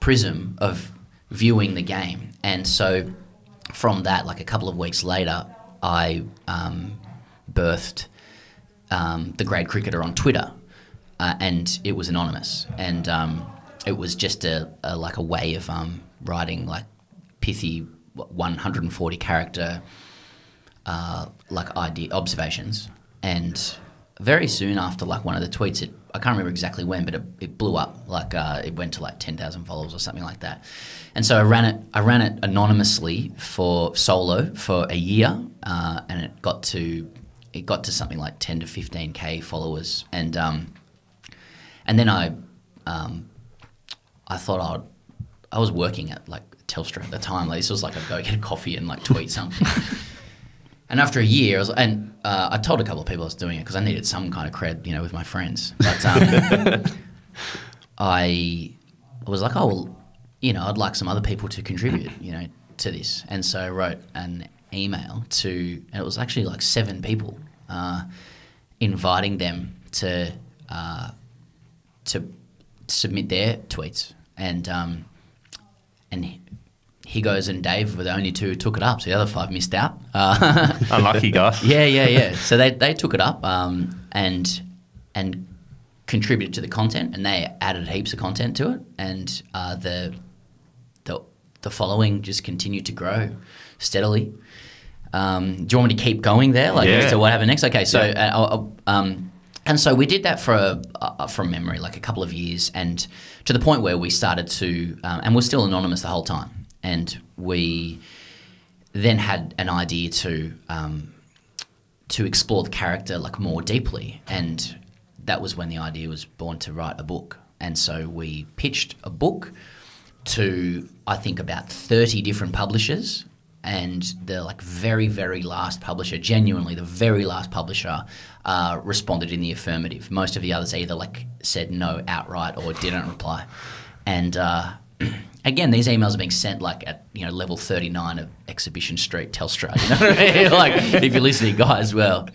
prism of viewing the game. And so from that, a couple of weeks later, I birthed the Grade Cricketer on Twitter, and it was anonymous, and it was just a way of writing pithy 140 character observations. And very soon after one of the tweets, I can't remember exactly when, but it blew up. It went to 10,000 followers or something like that. And so I ran it anonymously for solo for a year, and it got to something like 10 to 15k followers. And then I thought I was working at Telstra at the time. This was I'd go get a coffee and tweet something. And after a year, I told a couple of people I was doing it because I needed some kind of cred, with my friends. But I was like, oh, well, I'd like some other people to contribute, to this. And so I wrote an email and it was actually 7 people, inviting them to submit their tweets. And Higgins and Dave were the only two who took it up, so the other 5 missed out. Unlucky guys. Yeah. So they took it up and contributed to the content, and they added heaps of content to it, and the following just continued to grow steadily. Do you want me to keep going there? As to what happened next? Okay, so and so we did that from memory, a couple of years, and to the point where we started to, and we're still anonymous the whole time. And we then had an idea to explore the character more deeply, and that was when the idea was born to write a book. And so we pitched a book to, I think, about 30 different publishers, and the very, very last publisher, genuinely the very last publisher, responded in the affirmative. Most of the others either said no outright or didn't reply. And again, these emails are being sent at level 39 of Exhibition Street, Telstra. You know what I mean? If you're listening, guys, well,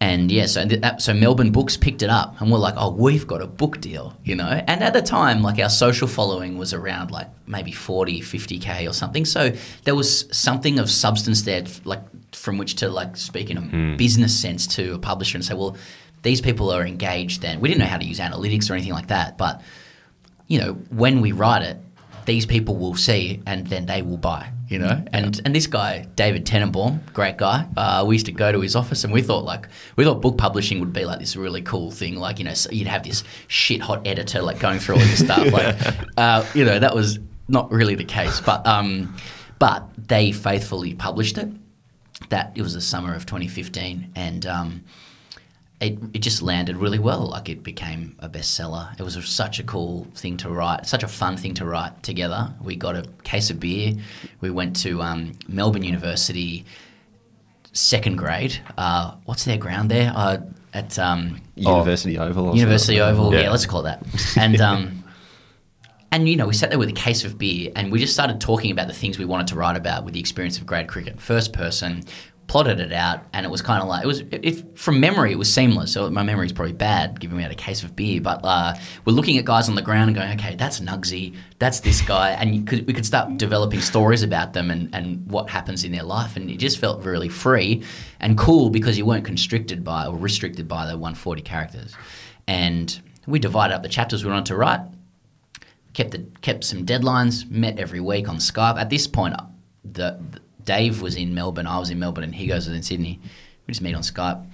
and yeah, so Melbourne Books picked it up, and we're like, oh, we've got a book deal, And at the time, our social following was around maybe 40, 50k or something. So there was something of substance there, from which to like speak in a business sense to a publisher and say, well, these people are engaged, and we didn't know how to use analytics or anything like that, but you know, when we write it, these people will see and then they will buy, you know. And this guy, David Tenenbaum, great guy, we used to go to his office and we thought book publishing would be like this really cool thing. Like, you know, so you'd have this shit hot editor like going through all this stuff. Like, you know, that was not really the case. But they faithfully published it. It was the summer of 2015, and it just landed really well. Like, it became a bestseller. It was such a cool thing to write, such a fun thing to write together. We got a case of beer. We went to Melbourne University, second grade. What's their ground there? At University Oval. University Oval, yeah, let's call it that. And, you know, we sat there with a case of beer and we just started talking about the things we wanted to write about with the experience of grade cricket. First person, plotted it out, and it was kind of like, from memory, it was seamless. So my memory is probably bad, given we had a case of beer. But we're looking at guys on the ground and going, okay, that's Nugsy, that's this guy. And we could start developing stories about them and what happens in their life. And it just felt really free and cool because you weren't restricted by the 140 characters. And we divided up the chapters we wanted to write. Kept some deadlines, met every week on Skype. At this point, Dave was in Melbourne, I was in Melbourne, and Higgins was in Sydney. We just meet on Skype.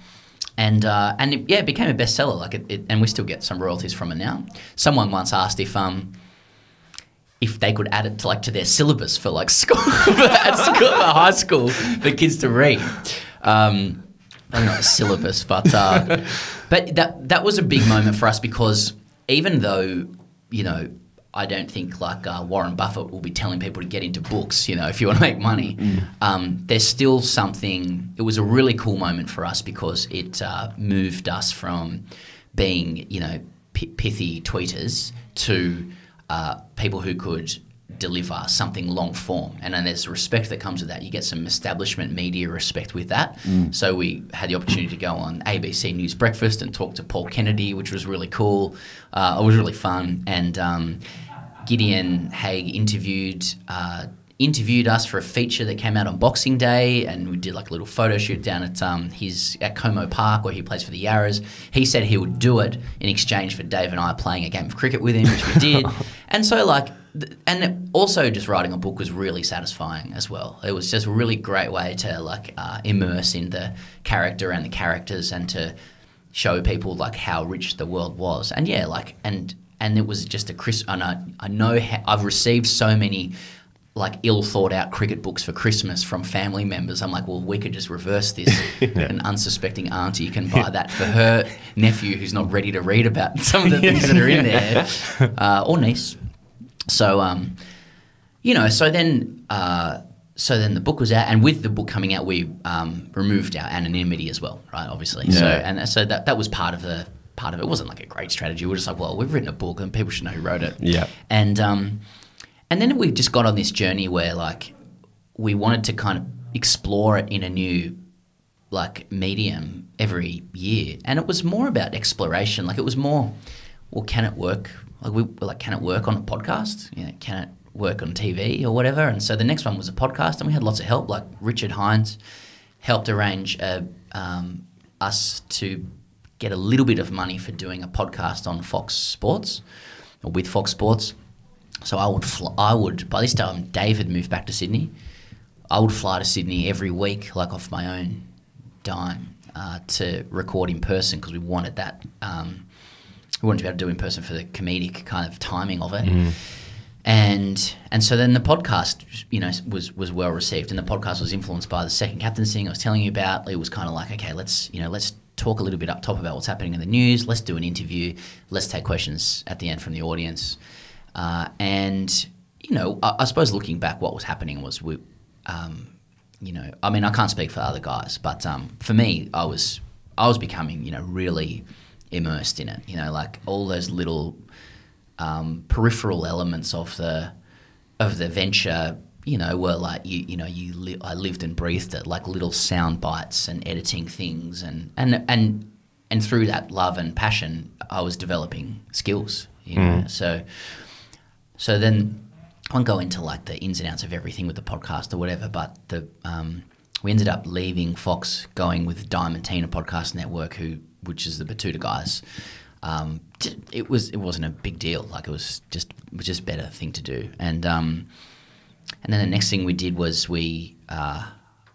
And it became a bestseller. And we still get some royalties from it now. Someone once asked if they could add it to their syllabus for like school, at high school, for kids to read. Maybe not the syllabus, but that was a big moment for us because even though, you know, I don't think Warren Buffett will be telling people to get into books, you know, if you want to make money. There's still something. It was a really cool moment for us because it moved us from being, you know, pithy tweeters to people who could deliver something long form. And then there's respect that comes with that. You get some establishment media respect with that. So we had the opportunity to go on ABC News Breakfast and talk to Paul Kennedy, which was really cool. It was really fun. And Gideon Haigh interviewed us for a feature that came out on Boxing Day, and we did like a little photo shoot down at Como Park where he plays for the Yarras. He said he would do it in exchange for Dave and I playing a game of cricket with him, which we did. And so and also just writing a book was really satisfying as well. It was just a really great way to immerse in the character and the characters and to show people like how rich the world was. And yeah, and it was just a crisp. And I know I've received so many like ill thought out cricket books for Christmas from family members. I'm like, well, we could just reverse this. An unsuspecting auntie can buy that for her nephew who's not ready to read about some of the things that are in there, or niece. So, you know, so then the book was out, and with the book coming out, we removed our anonymity as well, right? Obviously. Yeah. So that was part of it. It wasn't like a great strategy. We were just like, well, we've written a book and people should know who wrote it. Yeah. And then we just got on this journey where like we wanted to kind of explore it in a new like medium every year, and it was more about exploration. Like it was more, well, can it work? Can it work on a podcast? You know, can it work on TV or whatever? And so the next one was a podcast, and we had lots of help. Like Richard Hines helped arrange us to get a little bit of money for doing a podcast on Fox Sports or with Fox Sports. So I would by this time Dave had moved back to Sydney. I would fly to Sydney every week, like off my own dime, to record in person because we wanted that. We wanted to be able to do in person for the comedic kind of timing of it. And so then the podcast, you know, was well received, and the podcast was influenced by the second captaincy thing I was telling you about. It was kind of like, okay, let's talk a little bit up top about what's happening in the news. Let's do an interview. Let's take questions at the end from the audience. And you know, I suppose looking back, what was happening was you know, I mean, I can't speak for other guys, but for me, I was becoming, you know, really immersed in it. You know, like all those little peripheral elements of the venture, you know, were like I lived and breathed it, like little sound bites and editing things, and through that love and passion, I was developing skills. You know, so then I won't go into like the ins and outs of everything with the podcast or whatever, but we ended up leaving Fox, going with Diamantina Podcast Network, which is the Batuta guys. It wasn't a big deal. Like, it was just a better thing to do. And then the next thing we did was I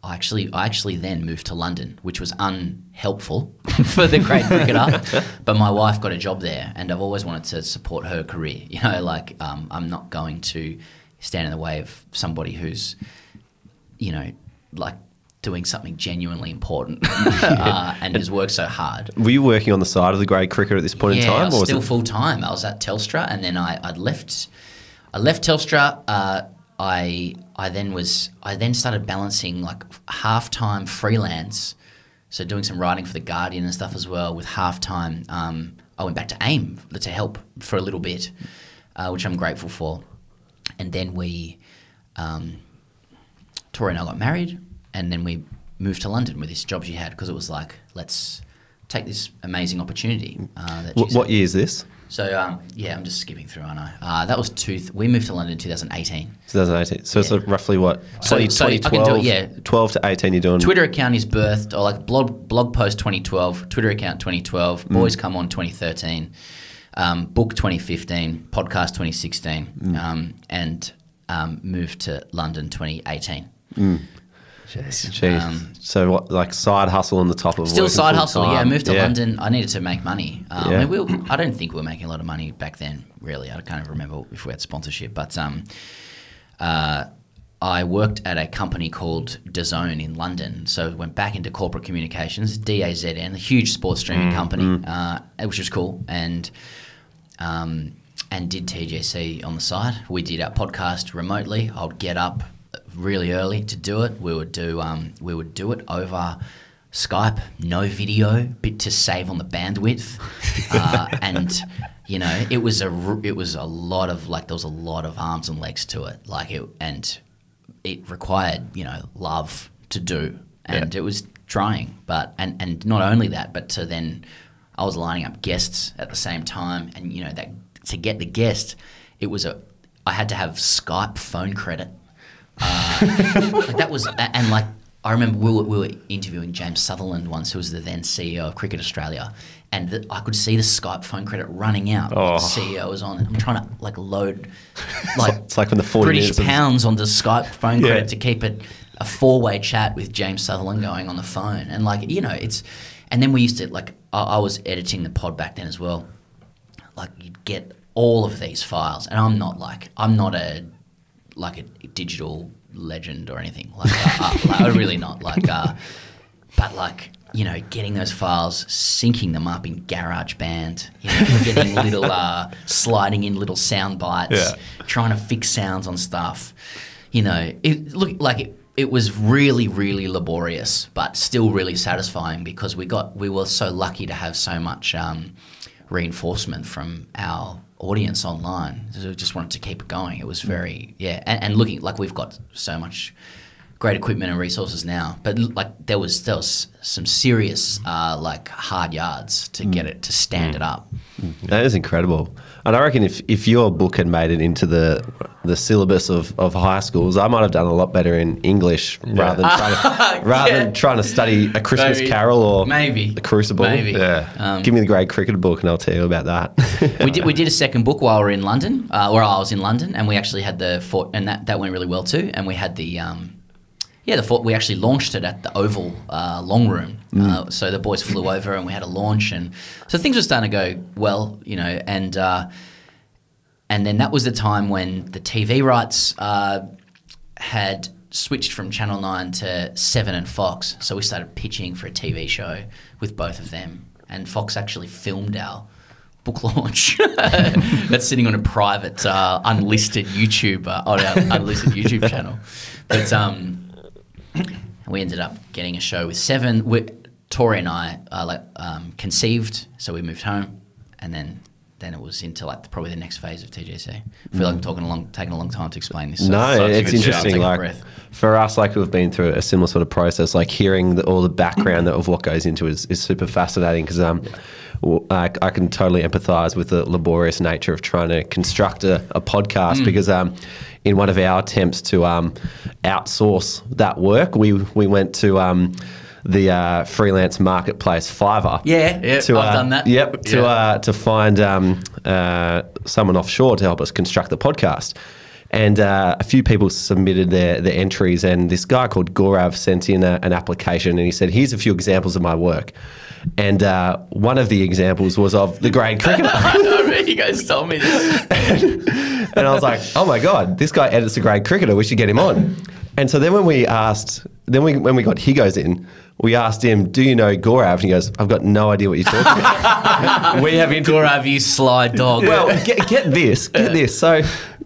actually then moved to London, which was unhelpful for the great cricketer. But my wife got a job there, and I've always wanted to support her career. You know, like, I'm not going to stand in the way of somebody who's, you know, like, doing something genuinely important and has worked so hard. Were you working on the side of the grade cricket at this point in time? Yeah, I was still it... full time. I was at Telstra, and then I left Telstra. I then started balancing like half-time freelance, so doing some writing for The Guardian and stuff as well with half-time. I went back to AIM to help for a little bit, which I'm grateful for. And then Tori and I got married, and then we moved to London with this job she had, because it was like, let's take this amazing opportunity. What year is this? So, I'm just skipping through, aren't I? That was we moved to London in 2018. 2018. So it's roughly what? So 2012, I can do it, yeah. 12 to 18 you're doing? Twitter account is birthed, or like blog post 2012, Twitter account 2012, Boys Come On 2013, book 2015, podcast 2016, and moved to London 2018. Jeez. So what, like side hustle on the top of still side hustle? time. Yeah, I moved to London. I needed to make money. Yeah. I don't think we were making a lot of money back then. Really, I can't remember if we had sponsorship. But I worked at a company called DAZN in London. So went back into corporate communications, DAZN, a huge sports streaming company, which was cool, and did TGC on the side. We did our podcast remotely. I would get up really early to do it. We would do it over Skype, no video, bit to save on the bandwidth, and you know, it was a lot of, like, there was a lot of arms and legs to it, and it required, you know, love to do, and it was trying, but and not only that, but then I was lining up guests at the same time, and you know, that to get the guest, I had to have Skype phone credit. Like that was, and like I remember we were interviewing James Sutherland once, who was the then CEO of Cricket Australia, and I could see the Skype phone credit running out. The CEO was on. I'm trying to like load it's like when the 40 British pounds onto Skype phone credit to keep it a 4-way chat with James Sutherland going on the phone, and like, you know, and then we used to, like, I was editing the pod back then as well. Like, you'd get all of these files, and I'm not a digital legend or anything, I'm really not, but like, you know, getting those files, syncing them up in GarageBand, you know, getting little sliding in little sound bites, trying to fix sounds on stuff, you know, it looked like it was really, really laborious, but still really satisfying, because we were so lucky to have so much reinforcement from our audience online. So we just wanted to keep it going. It was very, and looking like we've got so much great equipment and resources now, but like there was some serious like hard yards to get it to stand it up. That is incredible. And I reckon if your book had made it into the syllabus of high schools, I might have done a lot better in English rather than trying to study A Christmas Carol or The Crucible. Give me the grade cricketer book and I'll tell you about that. we did a second book while we were in London, or I was in London, and we actually had and that went really well too. And we had we actually launched it at the Oval Long Room. So the boys flew over and we had a launch, and so things were starting to go well, you know, and then that was the time when the TV rights had switched from Channel 9 to 7 and Fox. So we started pitching for a TV show with both of them, and Fox actually filmed our book launch. That's sitting on a private unlisted YouTube channel. But we ended up getting a show with 7. Tori and I conceived, so we moved home, and then it was into like probably the next phase of TGC. I feel like I'm taking a long time to explain this. No, it's interesting. Like for us, like we've been through a similar sort of process. Like hearing all the background of what goes into it is super fascinating, because I can totally empathise with the laborious nature of trying to construct a podcast, because in one of our attempts to outsource that work, we went to the freelance marketplace Fiverr. Yeah, I've done that. Yep, to find someone offshore to help us construct the podcast. And a few people submitted their entries, and this guy called Gaurav sent in an application, and he said, here's a few examples of my work. And one of the examples was of the grade cricketer. You guys told me this. And I was like, oh my God, this guy edits the grade cricketer, we should get him on. And so then when we got Higgos in, we asked him, do you know Gaurav? And he goes, I've got no idea what you're talking about. We have Gaurav, you sly dog. Well, get this. So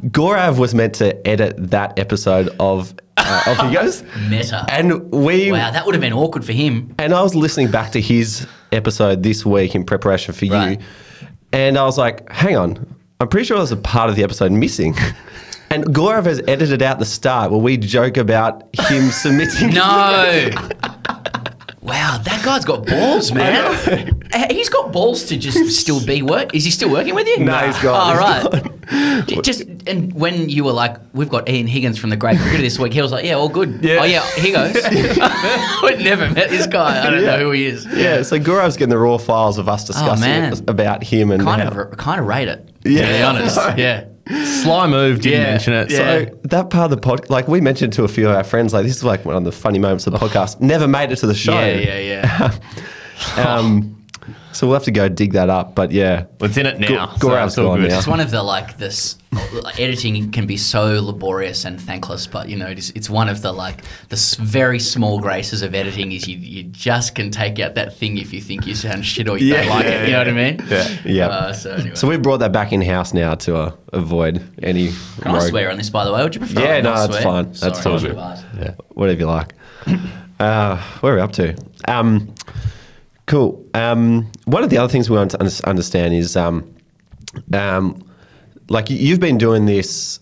Gaurav was meant to edit that episode of Higgos. Meta. And wow, that would have been awkward for him. And I was listening back to his episode this week in preparation for you. And I was like, hang on, I'm pretty sure there's a part of the episode missing. And Gaurav has edited out the start where we joke about him submitting. No. Wow, that guy's got balls, man. He's got balls to just still be work. Is he still working with you? No, he's gone. Oh, right. And when you were like, we've got Ian Higgins from the Great Cricketer this week, he was like, yeah, all good. Yeah. Oh, yeah, here goes. We've never met this guy. I don't know who he is. Yeah, so Gaurav's getting the raw files of us discussing about him. And kind of rate it, to Yeah. be honest. Yeah. Sly move, didn't mention it. So that part of the podcast, like we mentioned to a few of our friends, like this is like one of the funny moments of the podcast. Never made it to the show. Yeah. So we'll have to go dig that up. But yeah, it's in it now. Gaurav's gone now. It's one of the editing can be so laborious and thankless, but you know it's one of the very small graces of editing is you just can take out that thing if you think you sound shit or you don't like it. You know what I mean? Yeah. So anyway. So we brought that back in house now to avoid any. Can I swear on this, by the way? Would you prefer? Yeah, no, that's that's fine. That's Sorry, fine. Whatever you like. Where are we up to? Cool. One of the other things we want to understand is, like you've been doing this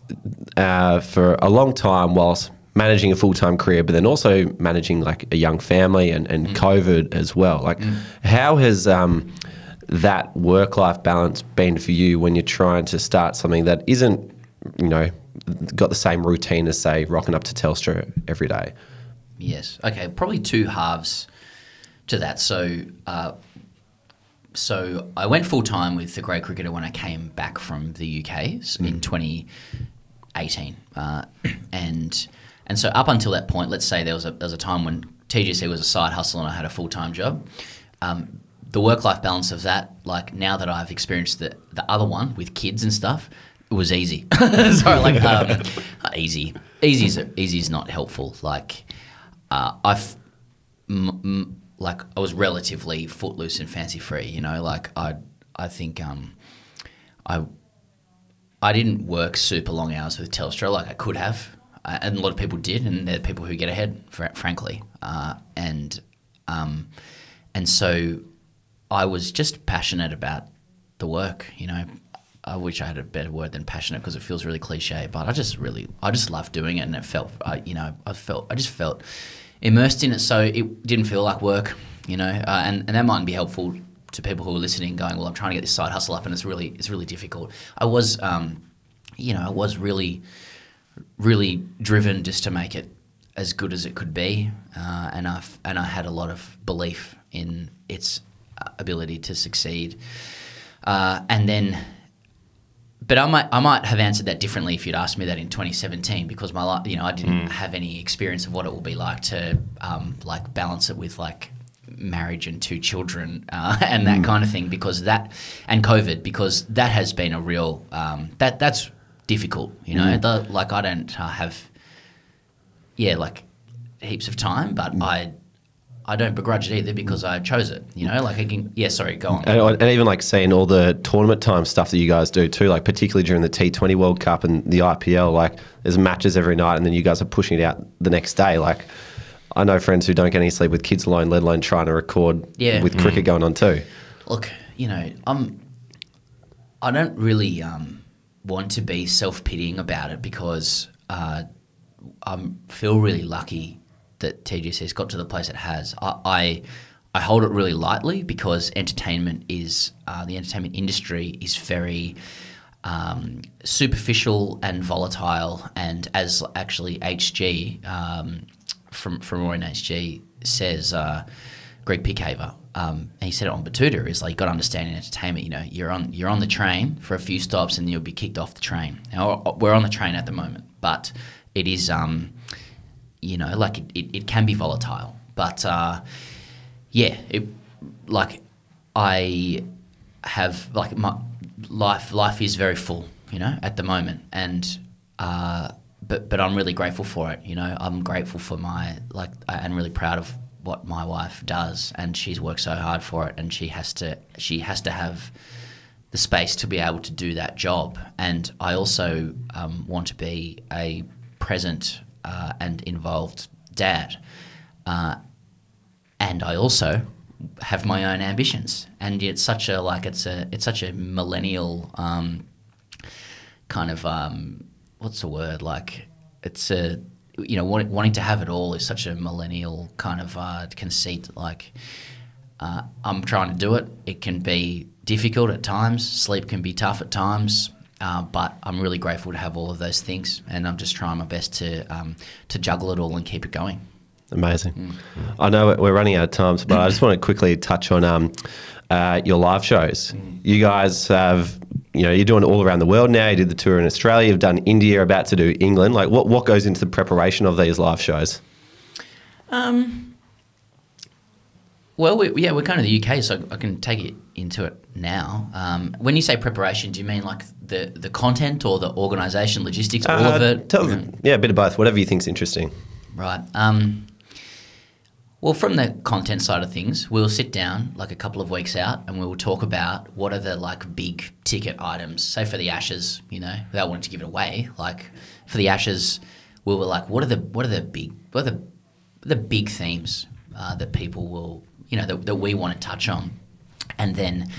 for a long time whilst managing a full-time career, but then also managing like a young family and COVID as well. Like how has that work-life balance been for you when you're trying to start something that isn't, got the same routine as, say, rocking up to Telstra every day? Yes. Okay, probably two halves to that. So I went full time with the Grey Cricketer when I came back from the UK in 2018, and so up until that point, let's say there was a time when TGC was a side hustle and I had a full time job. The work life balance of that, like now that I've experienced the other one with kids and stuff, it was easy. Sorry, easy. Easy's not helpful. Like I was relatively footloose and fancy free, I think I didn't work super long hours with Telstra like I could have, and a lot of people did, and they're people who get ahead, frankly, and so I was just passionate about the work, I wish I had a better word than passionate because it feels really cliche, but I just loved doing it, and it felt, I just felt immersed in it, so it didn't feel like work, and that mightn't be helpful to people who are listening, going, well, I'm trying to get this side hustle up, and it's really difficult. I was, I was really, really driven just to make it as good as it could be, and I had a lot of belief in its ability to succeed, But I might have answered that differently if you'd asked me that in 2017, because I didn't have any experience of what it will be like to balance it with marriage and 2 children and that kind of thing, because that and COVID, because that has been a real that's difficult. I don't have heaps of time, but I don't begrudge it either because I chose it, sorry, go on. And even seeing all the tournament time stuff that you guys do too, particularly during the T20 World Cup and the IPL, there's matches every night and then you guys are pushing it out the next day. I know friends who don't get any sleep with kids alone, let alone trying to record with cricket going on too. Look, I don't really want to be self-pitying about it because I feel really lucky that TGC's got to the place it has. I hold it really lightly because entertainment is the entertainment industry is very superficial and volatile, and as actually HG from Roy and HG says, Greg Pickhaver, and he said it on Batuta, is like, you got to understand in entertainment, you know, you're on the train for a few stops and you'll be kicked off the train. Now, we're on the train at the moment, but it is, you know, like it can be volatile. But yeah, I have, like, my life is very full, you know, at the moment, and but I'm really grateful for it. You know, I'm grateful for and really proud of what my wife does, and she's worked so hard for it, and she has to have the space to be able to do that job. And I also want to be a present and involved dad, and I also have my own ambitions. And it's such a millennial kind of what's the word, like, it's a, you know, wanting to have it all is such a millennial kind of conceit. Like, I'm trying to do it. It can be difficult at times. Sleep can be tough at times. But I'm really grateful to have all of those things, and I'm just trying my best to juggle it all and keep it going. Amazing. I know we're running out of time, but I just want to quickly touch on your live shows. You guys have, you know, you're doing it all around the world now. You did the tour in Australia. You've done India, about to do England. Like, what goes into the preparation of these live shows? Well, we're going to the UK, so I can take it into it now. When you say preparation, do you mean like the content or the organisation, logistics, all of it? Yeah, a bit of both, whatever you think's interesting. Right. Well, from the content side of things, we'll sit down like a couple of weeks out and we'll talk about what are the like big ticket items. Say for the Ashes, you know, without wanting to give it away, like for the Ashes, we were like, what are the big themes that people will, you know, that we want to touch on, and then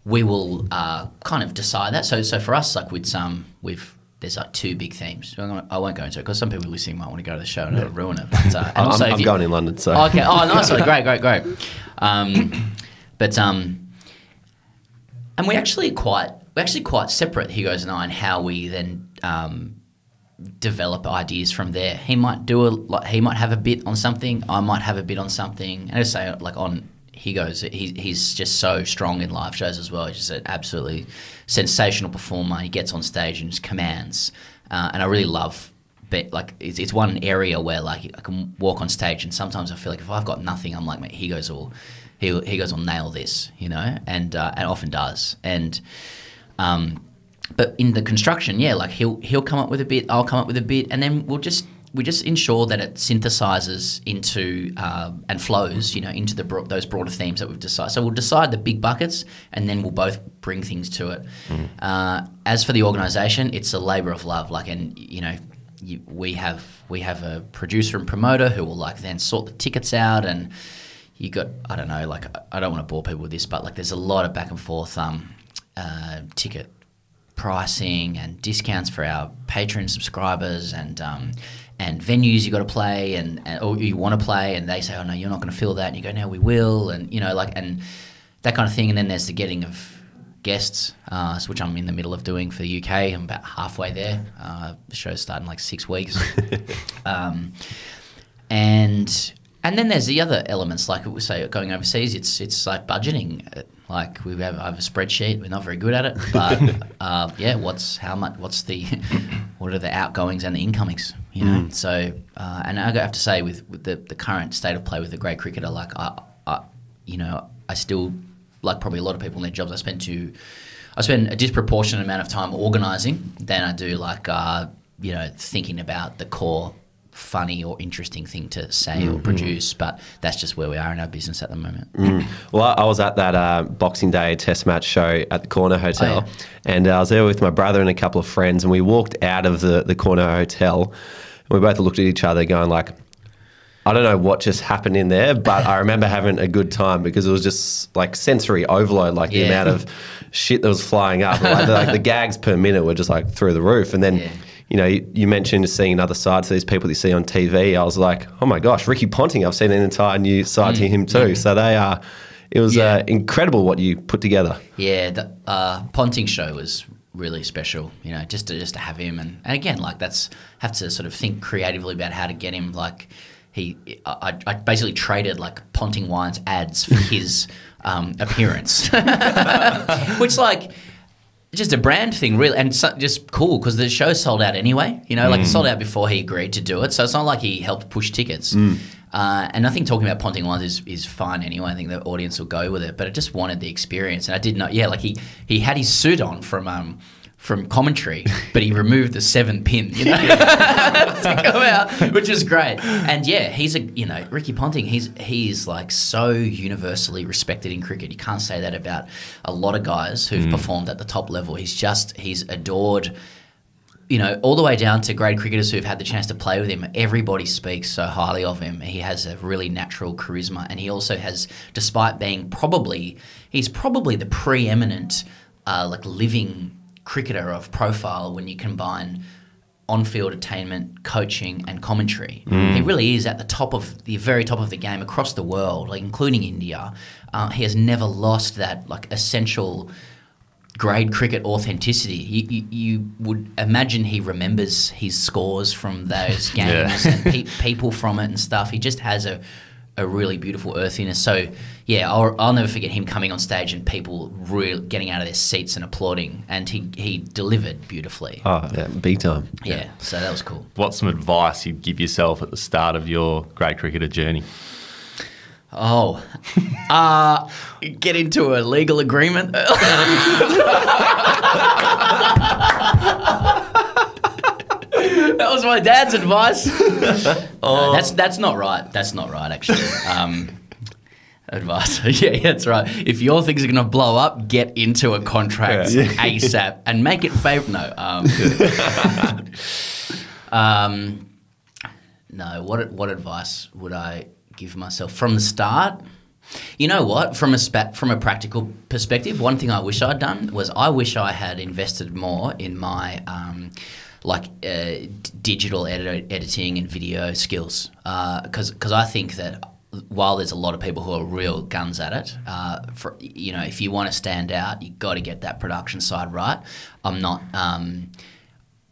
we will kind of decide that. So for us, like there's like two big themes. I won't go into it because some people listening might want to go to the show and it'll ruin it. But, I'm going in London, so. Okay. Oh, nice. Great. And we're actually quite separate, Hugo's and I, in how we then develop ideas from there. He might have a bit on something. I might have a bit on something. And I say, like, on Hugo's, he's just so strong in live shows as well. He's just an absolutely sensational performer. He gets on stage and just commands. And I really love, like, it's one area where, like, I can walk on stage and sometimes I feel like if I've got nothing, I'm like, mate, Hugo's will nail this, you know, and often does. And but in the construction, yeah, like he'll come up with a bit, I'll come up with a bit, and then we just ensure that it synthesizes into and flows, you know, into those broader themes that we've decided. So we'll decide the big buckets, and then we'll both bring things to it. As for the organisation, it's a labour of love. Like, and you know, we have a producer and promoter who will like then sort the tickets out, and you got, I don't know, like, I don't want to bore people with this, but like there's a lot of back and forth ticket pricing and discounts for our Patreon subscribers, and venues you got to play or you want to play, and they say, oh no, you're not going to fill that, and you go, no, we will, and you know, like, and that kind of thing. And then there's the getting of guests, which I'm in the middle of doing for the UK. I'm about halfway there. The show's starting in like 6 weeks. And then there's the other elements, like we say, going overseas. It's like budgeting. Like I have a spreadsheet. We're not very good at it, but yeah, what are the outgoings and the incomings? You know. So and I have to say, with the current state of play with the great cricketer, like I still, like probably a lot of people in their jobs, I spend a disproportionate amount of time organising than I do like you know, thinking about the core funny or interesting thing to say or produce. But that's just where we are in our business at the moment. Well, I was at that Boxing Day test match show at the Corner Hotel, and I was there with my brother and a couple of friends, and we walked out of the Corner Hotel, and we both looked at each other going like, I don't know what just happened in there, but I remember having a good time because it was just like sensory overload, like the amount of shit that was flying up. Like the gags per minute were just like through the roof. And then, you know, you mentioned seeing another side to these people that you see on TV. I was like, oh my gosh, Ricky Ponting, I've seen an entire new side to him too. So it was incredible what you put together. Yeah, the Ponting show was really special, you know, just to have him. And again, like have to sort of think creatively about how to get him. Like I basically traded like Ponting Wine's ads for his appearance, which like just a brand thing really, and just cool because the show sold out anyway, you know, like it sold out before he agreed to do it. So it's not like he helped push tickets. And I think talking about Ponting Wines is fine anyway. I think the audience will go with it, but I just wanted the experience. And I did not, like he had his suit on from commentary, but he removed the 7 pin, you know, to come out, which is great. And yeah, Ricky Ponting, he's like so universally respected in cricket. You can't say that about a lot of guys who've performed at the top level. He's adored. You know, all the way down to grade cricketers who've had the chance to play with him, everybody speaks so highly of him. He has a really natural charisma, and he also has, despite being he's probably the preeminent, like living cricketer of profile when you combine on-field attainment, coaching, and commentary. He really is at the very top of the game across the world, like including India. He has never lost that like essential grade cricket authenticity. You would imagine he remembers his scores from those games and people from it and stuff. He just has a really beautiful earthiness. So yeah, I'll never forget him coming on stage and people really getting out of their seats and applauding, and he delivered beautifully. Oh, yeah, big time. Yeah, so that was cool. What's some advice you'd give yourself at the start of your grade cricketer journey? Oh, get into a legal agreement. That was my dad's advice. No, that's not right. That's not right, actually. Advice. Yeah, that's right. If your things are going to blow up, get into a contract ASAP and make it No, what advice would I give myself from the start? You know what? From a practical perspective, one thing I wish I'd done was I wish I had invested more in my digital editing and video skills, because I think that while there's a lot of people who are real guns at it, if you want to stand out, you got to get that production side right. I'm not.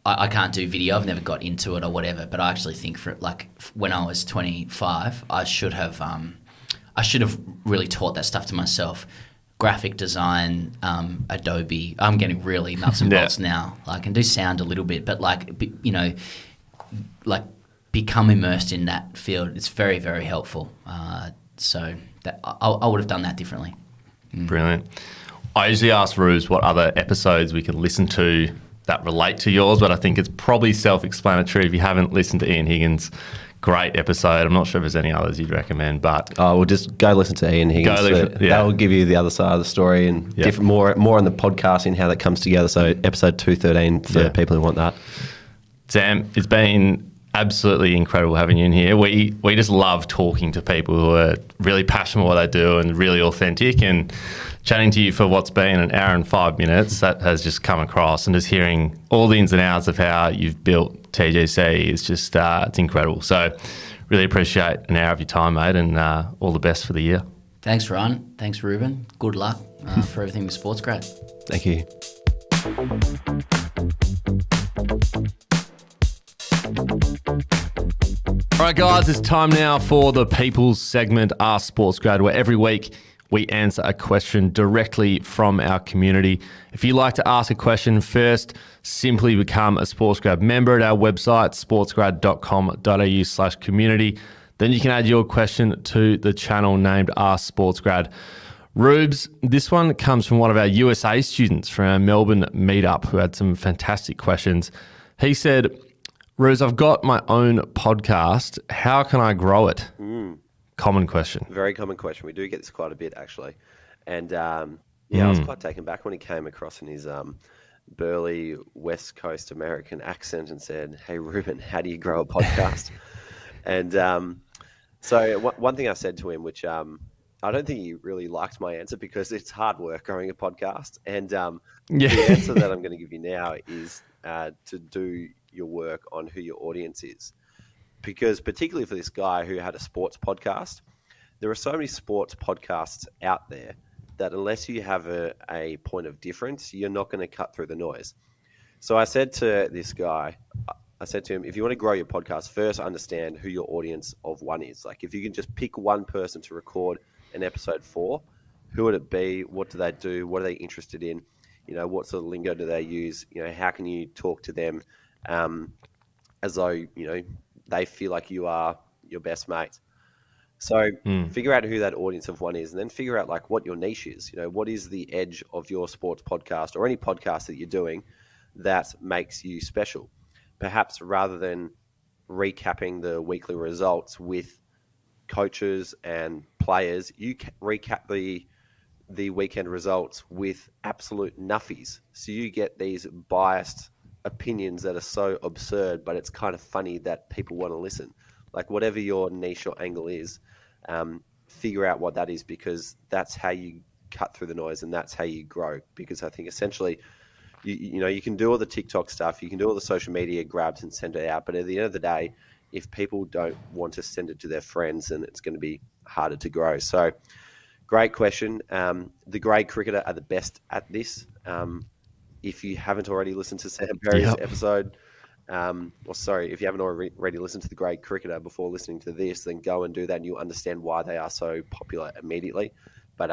I can't do video. I've never got into it or whatever. But I actually think when I was 25, I should have really taught that stuff to myself. Graphic design, Adobe. I'm getting really nuts and bolts now. I can do sound a little bit, but become immersed in that field. It's very, very helpful. So that I would have done that differently. Brilliant. I usually ask Ruse what other episodes we can listen to that relate to yours, but I think it's probably self-explanatory. If you haven't listened to Ian Higgins, great episode. I'm not sure if there's any others you'd recommend, but we'll just go listen to Ian Higgins. That will give you the other side of the story and more on the podcast and how that comes together. So episode 213 for people who want that. Sam, it's been absolutely incredible having you in here. We just love talking to people who are really passionate about what they do and really authentic, and chatting to you for what's been an hour and 5 minutes, that has just come across, and just hearing all the ins and outs of how you've built TGC is just, it's incredible. So really appreciate an hour of your time, mate, and all the best for the year. Thanks, Ryan. Thanks, Ruben. Good luck for everything with SportsGrad. Thank you. All right, guys, it's time now for the People's segment, Ask SportsGrad, where every week we answer a question directly from our community. If you'd like to ask a question first, simply become a SportsGrad member at our website, sportsgrad.com.au/community. Then you can add your question to the channel named Ask SportsGrad. Rubes, this one comes from one of our USA students from our Melbourne meetup who had some fantastic questions. He said, Ruse, I've got my own podcast. How can I grow it? Common question. Very common question. We do get this quite a bit, actually. And, I was quite taken back when he came across in his burly West Coast American accent and said, hey, Ruben, how do you grow a podcast? And so one thing I said to him, which I don't think he really liked my answer because it's hard work growing a podcast. And the answer that I'm going to give you now is to do your work on who your audience is. Because particularly for this guy who had a sports podcast, there are so many sports podcasts out there, that unless you have a point of difference, you're not going to cut through the noise. So I said to this guy, I said to him, if you want to grow your podcast, first understand who your audience of one is. Like if you can just pick one person to record an episode for, who would it be? What do they do? What are they interested in? You know, what sort of lingo do they use? You know, how can you talk to them as though, you know, they feel like you are your best mate? So figure out who that audience of one is, and then figure out like what your niche is. You know, what is the edge of your sports podcast or any podcast that you're doing that makes you special? Perhaps rather than recapping the weekly results with coaches and players, you recap the weekend results with absolute nuffies. So you get these biased opinions that are so absurd, but it's kind of funny that people want to listen. Like whatever your niche or angle is, figure out what that is, because that's how you cut through the noise and that's how you grow. Because I think essentially, you know, you can do all the TikTok stuff, you can do all the social media grabs and send it out, but at the end of the day, if people don't want to send it to their friends, then it's going to be harder to grow. So great question. The grade cricketer are the best at this. If you haven't already listened to Sam Perry's episode, if you haven't already listened to the grade cricketer before listening to this, then go and do that and you'll understand why they are so popular immediately. But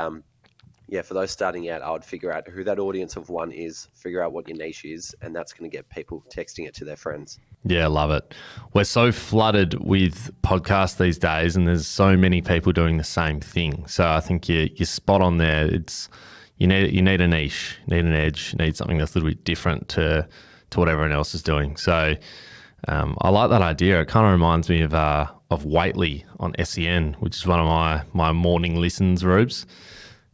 for those starting out, I would figure out who that audience of one is, figure out what your niche is, and that's going to get people texting it to their friends. Yeah, love it. We're so flooded with podcasts these days, and there's so many people doing the same thing. So I think you're spot on there. You need a niche, you need an edge, you need something that's a little bit different to what everyone else is doing. So I like that idea. It kind of reminds me of Waitley on SEN, which is one of my morning listens, Rubes.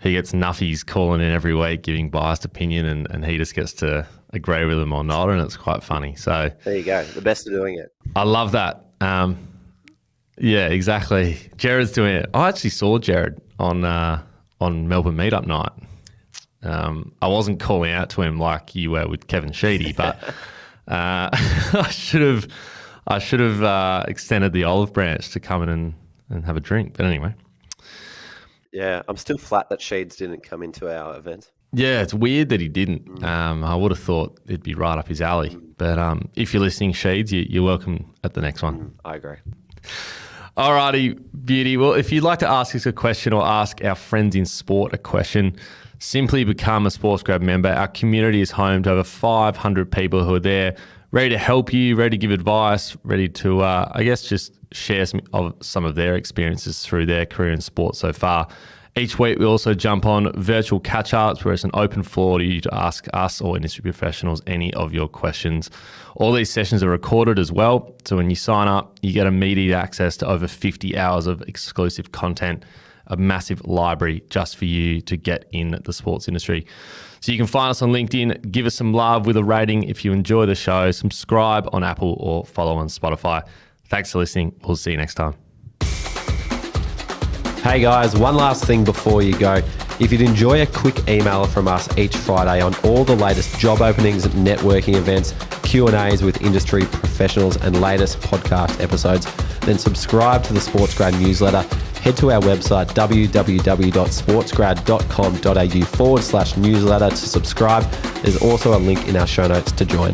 He gets nuffies calling in every week, giving biased opinion, and he just gets to agree with them or not, and it's quite funny. So there you go. The best of doing it. I love that. Yeah, exactly. Jared's doing it. I actually saw Jared on Melbourne Meetup night. I wasn't calling out to him like you were with Kevin Sheedy, but I should have extended the olive branch to come in and have a drink. But anyway. Yeah, I'm still flat that Sheeds didn't come into our event. Yeah, it's weird that he didn't. I would have thought it'd be right up his alley. But if you're listening, Sheeds, you're welcome at the next one. I agree. Alrighty, beauty. Well, if you'd like to ask us a question or ask our friends in sport a question, simply become a SportsGrad member. Our community is home to over 500 people who are there, ready to help you, ready to give advice, ready to, just share some of their experiences through their career in sport so far. Each week, we also jump on virtual catch-ups where it's an open floor to you to ask us or industry professionals any of your questions. All these sessions are recorded as well, so when you sign up, you get immediate access to over 50 hours of exclusive content, a massive library just for you to get in the sports industry. So you can find us on LinkedIn, give us some love with a rating if you enjoy the show, subscribe on Apple or follow on Spotify. Thanks for listening. We'll see you next time. Hey guys, one last thing before you go. If you'd enjoy a quick email from us each Friday on all the latest job openings, networking events, Q&As with industry professionals and latest podcast episodes, then subscribe to the SportsGrad newsletter. Head to our website, www.sportsgrad.com.au/newsletter to subscribe. There's also a link in our show notes to join.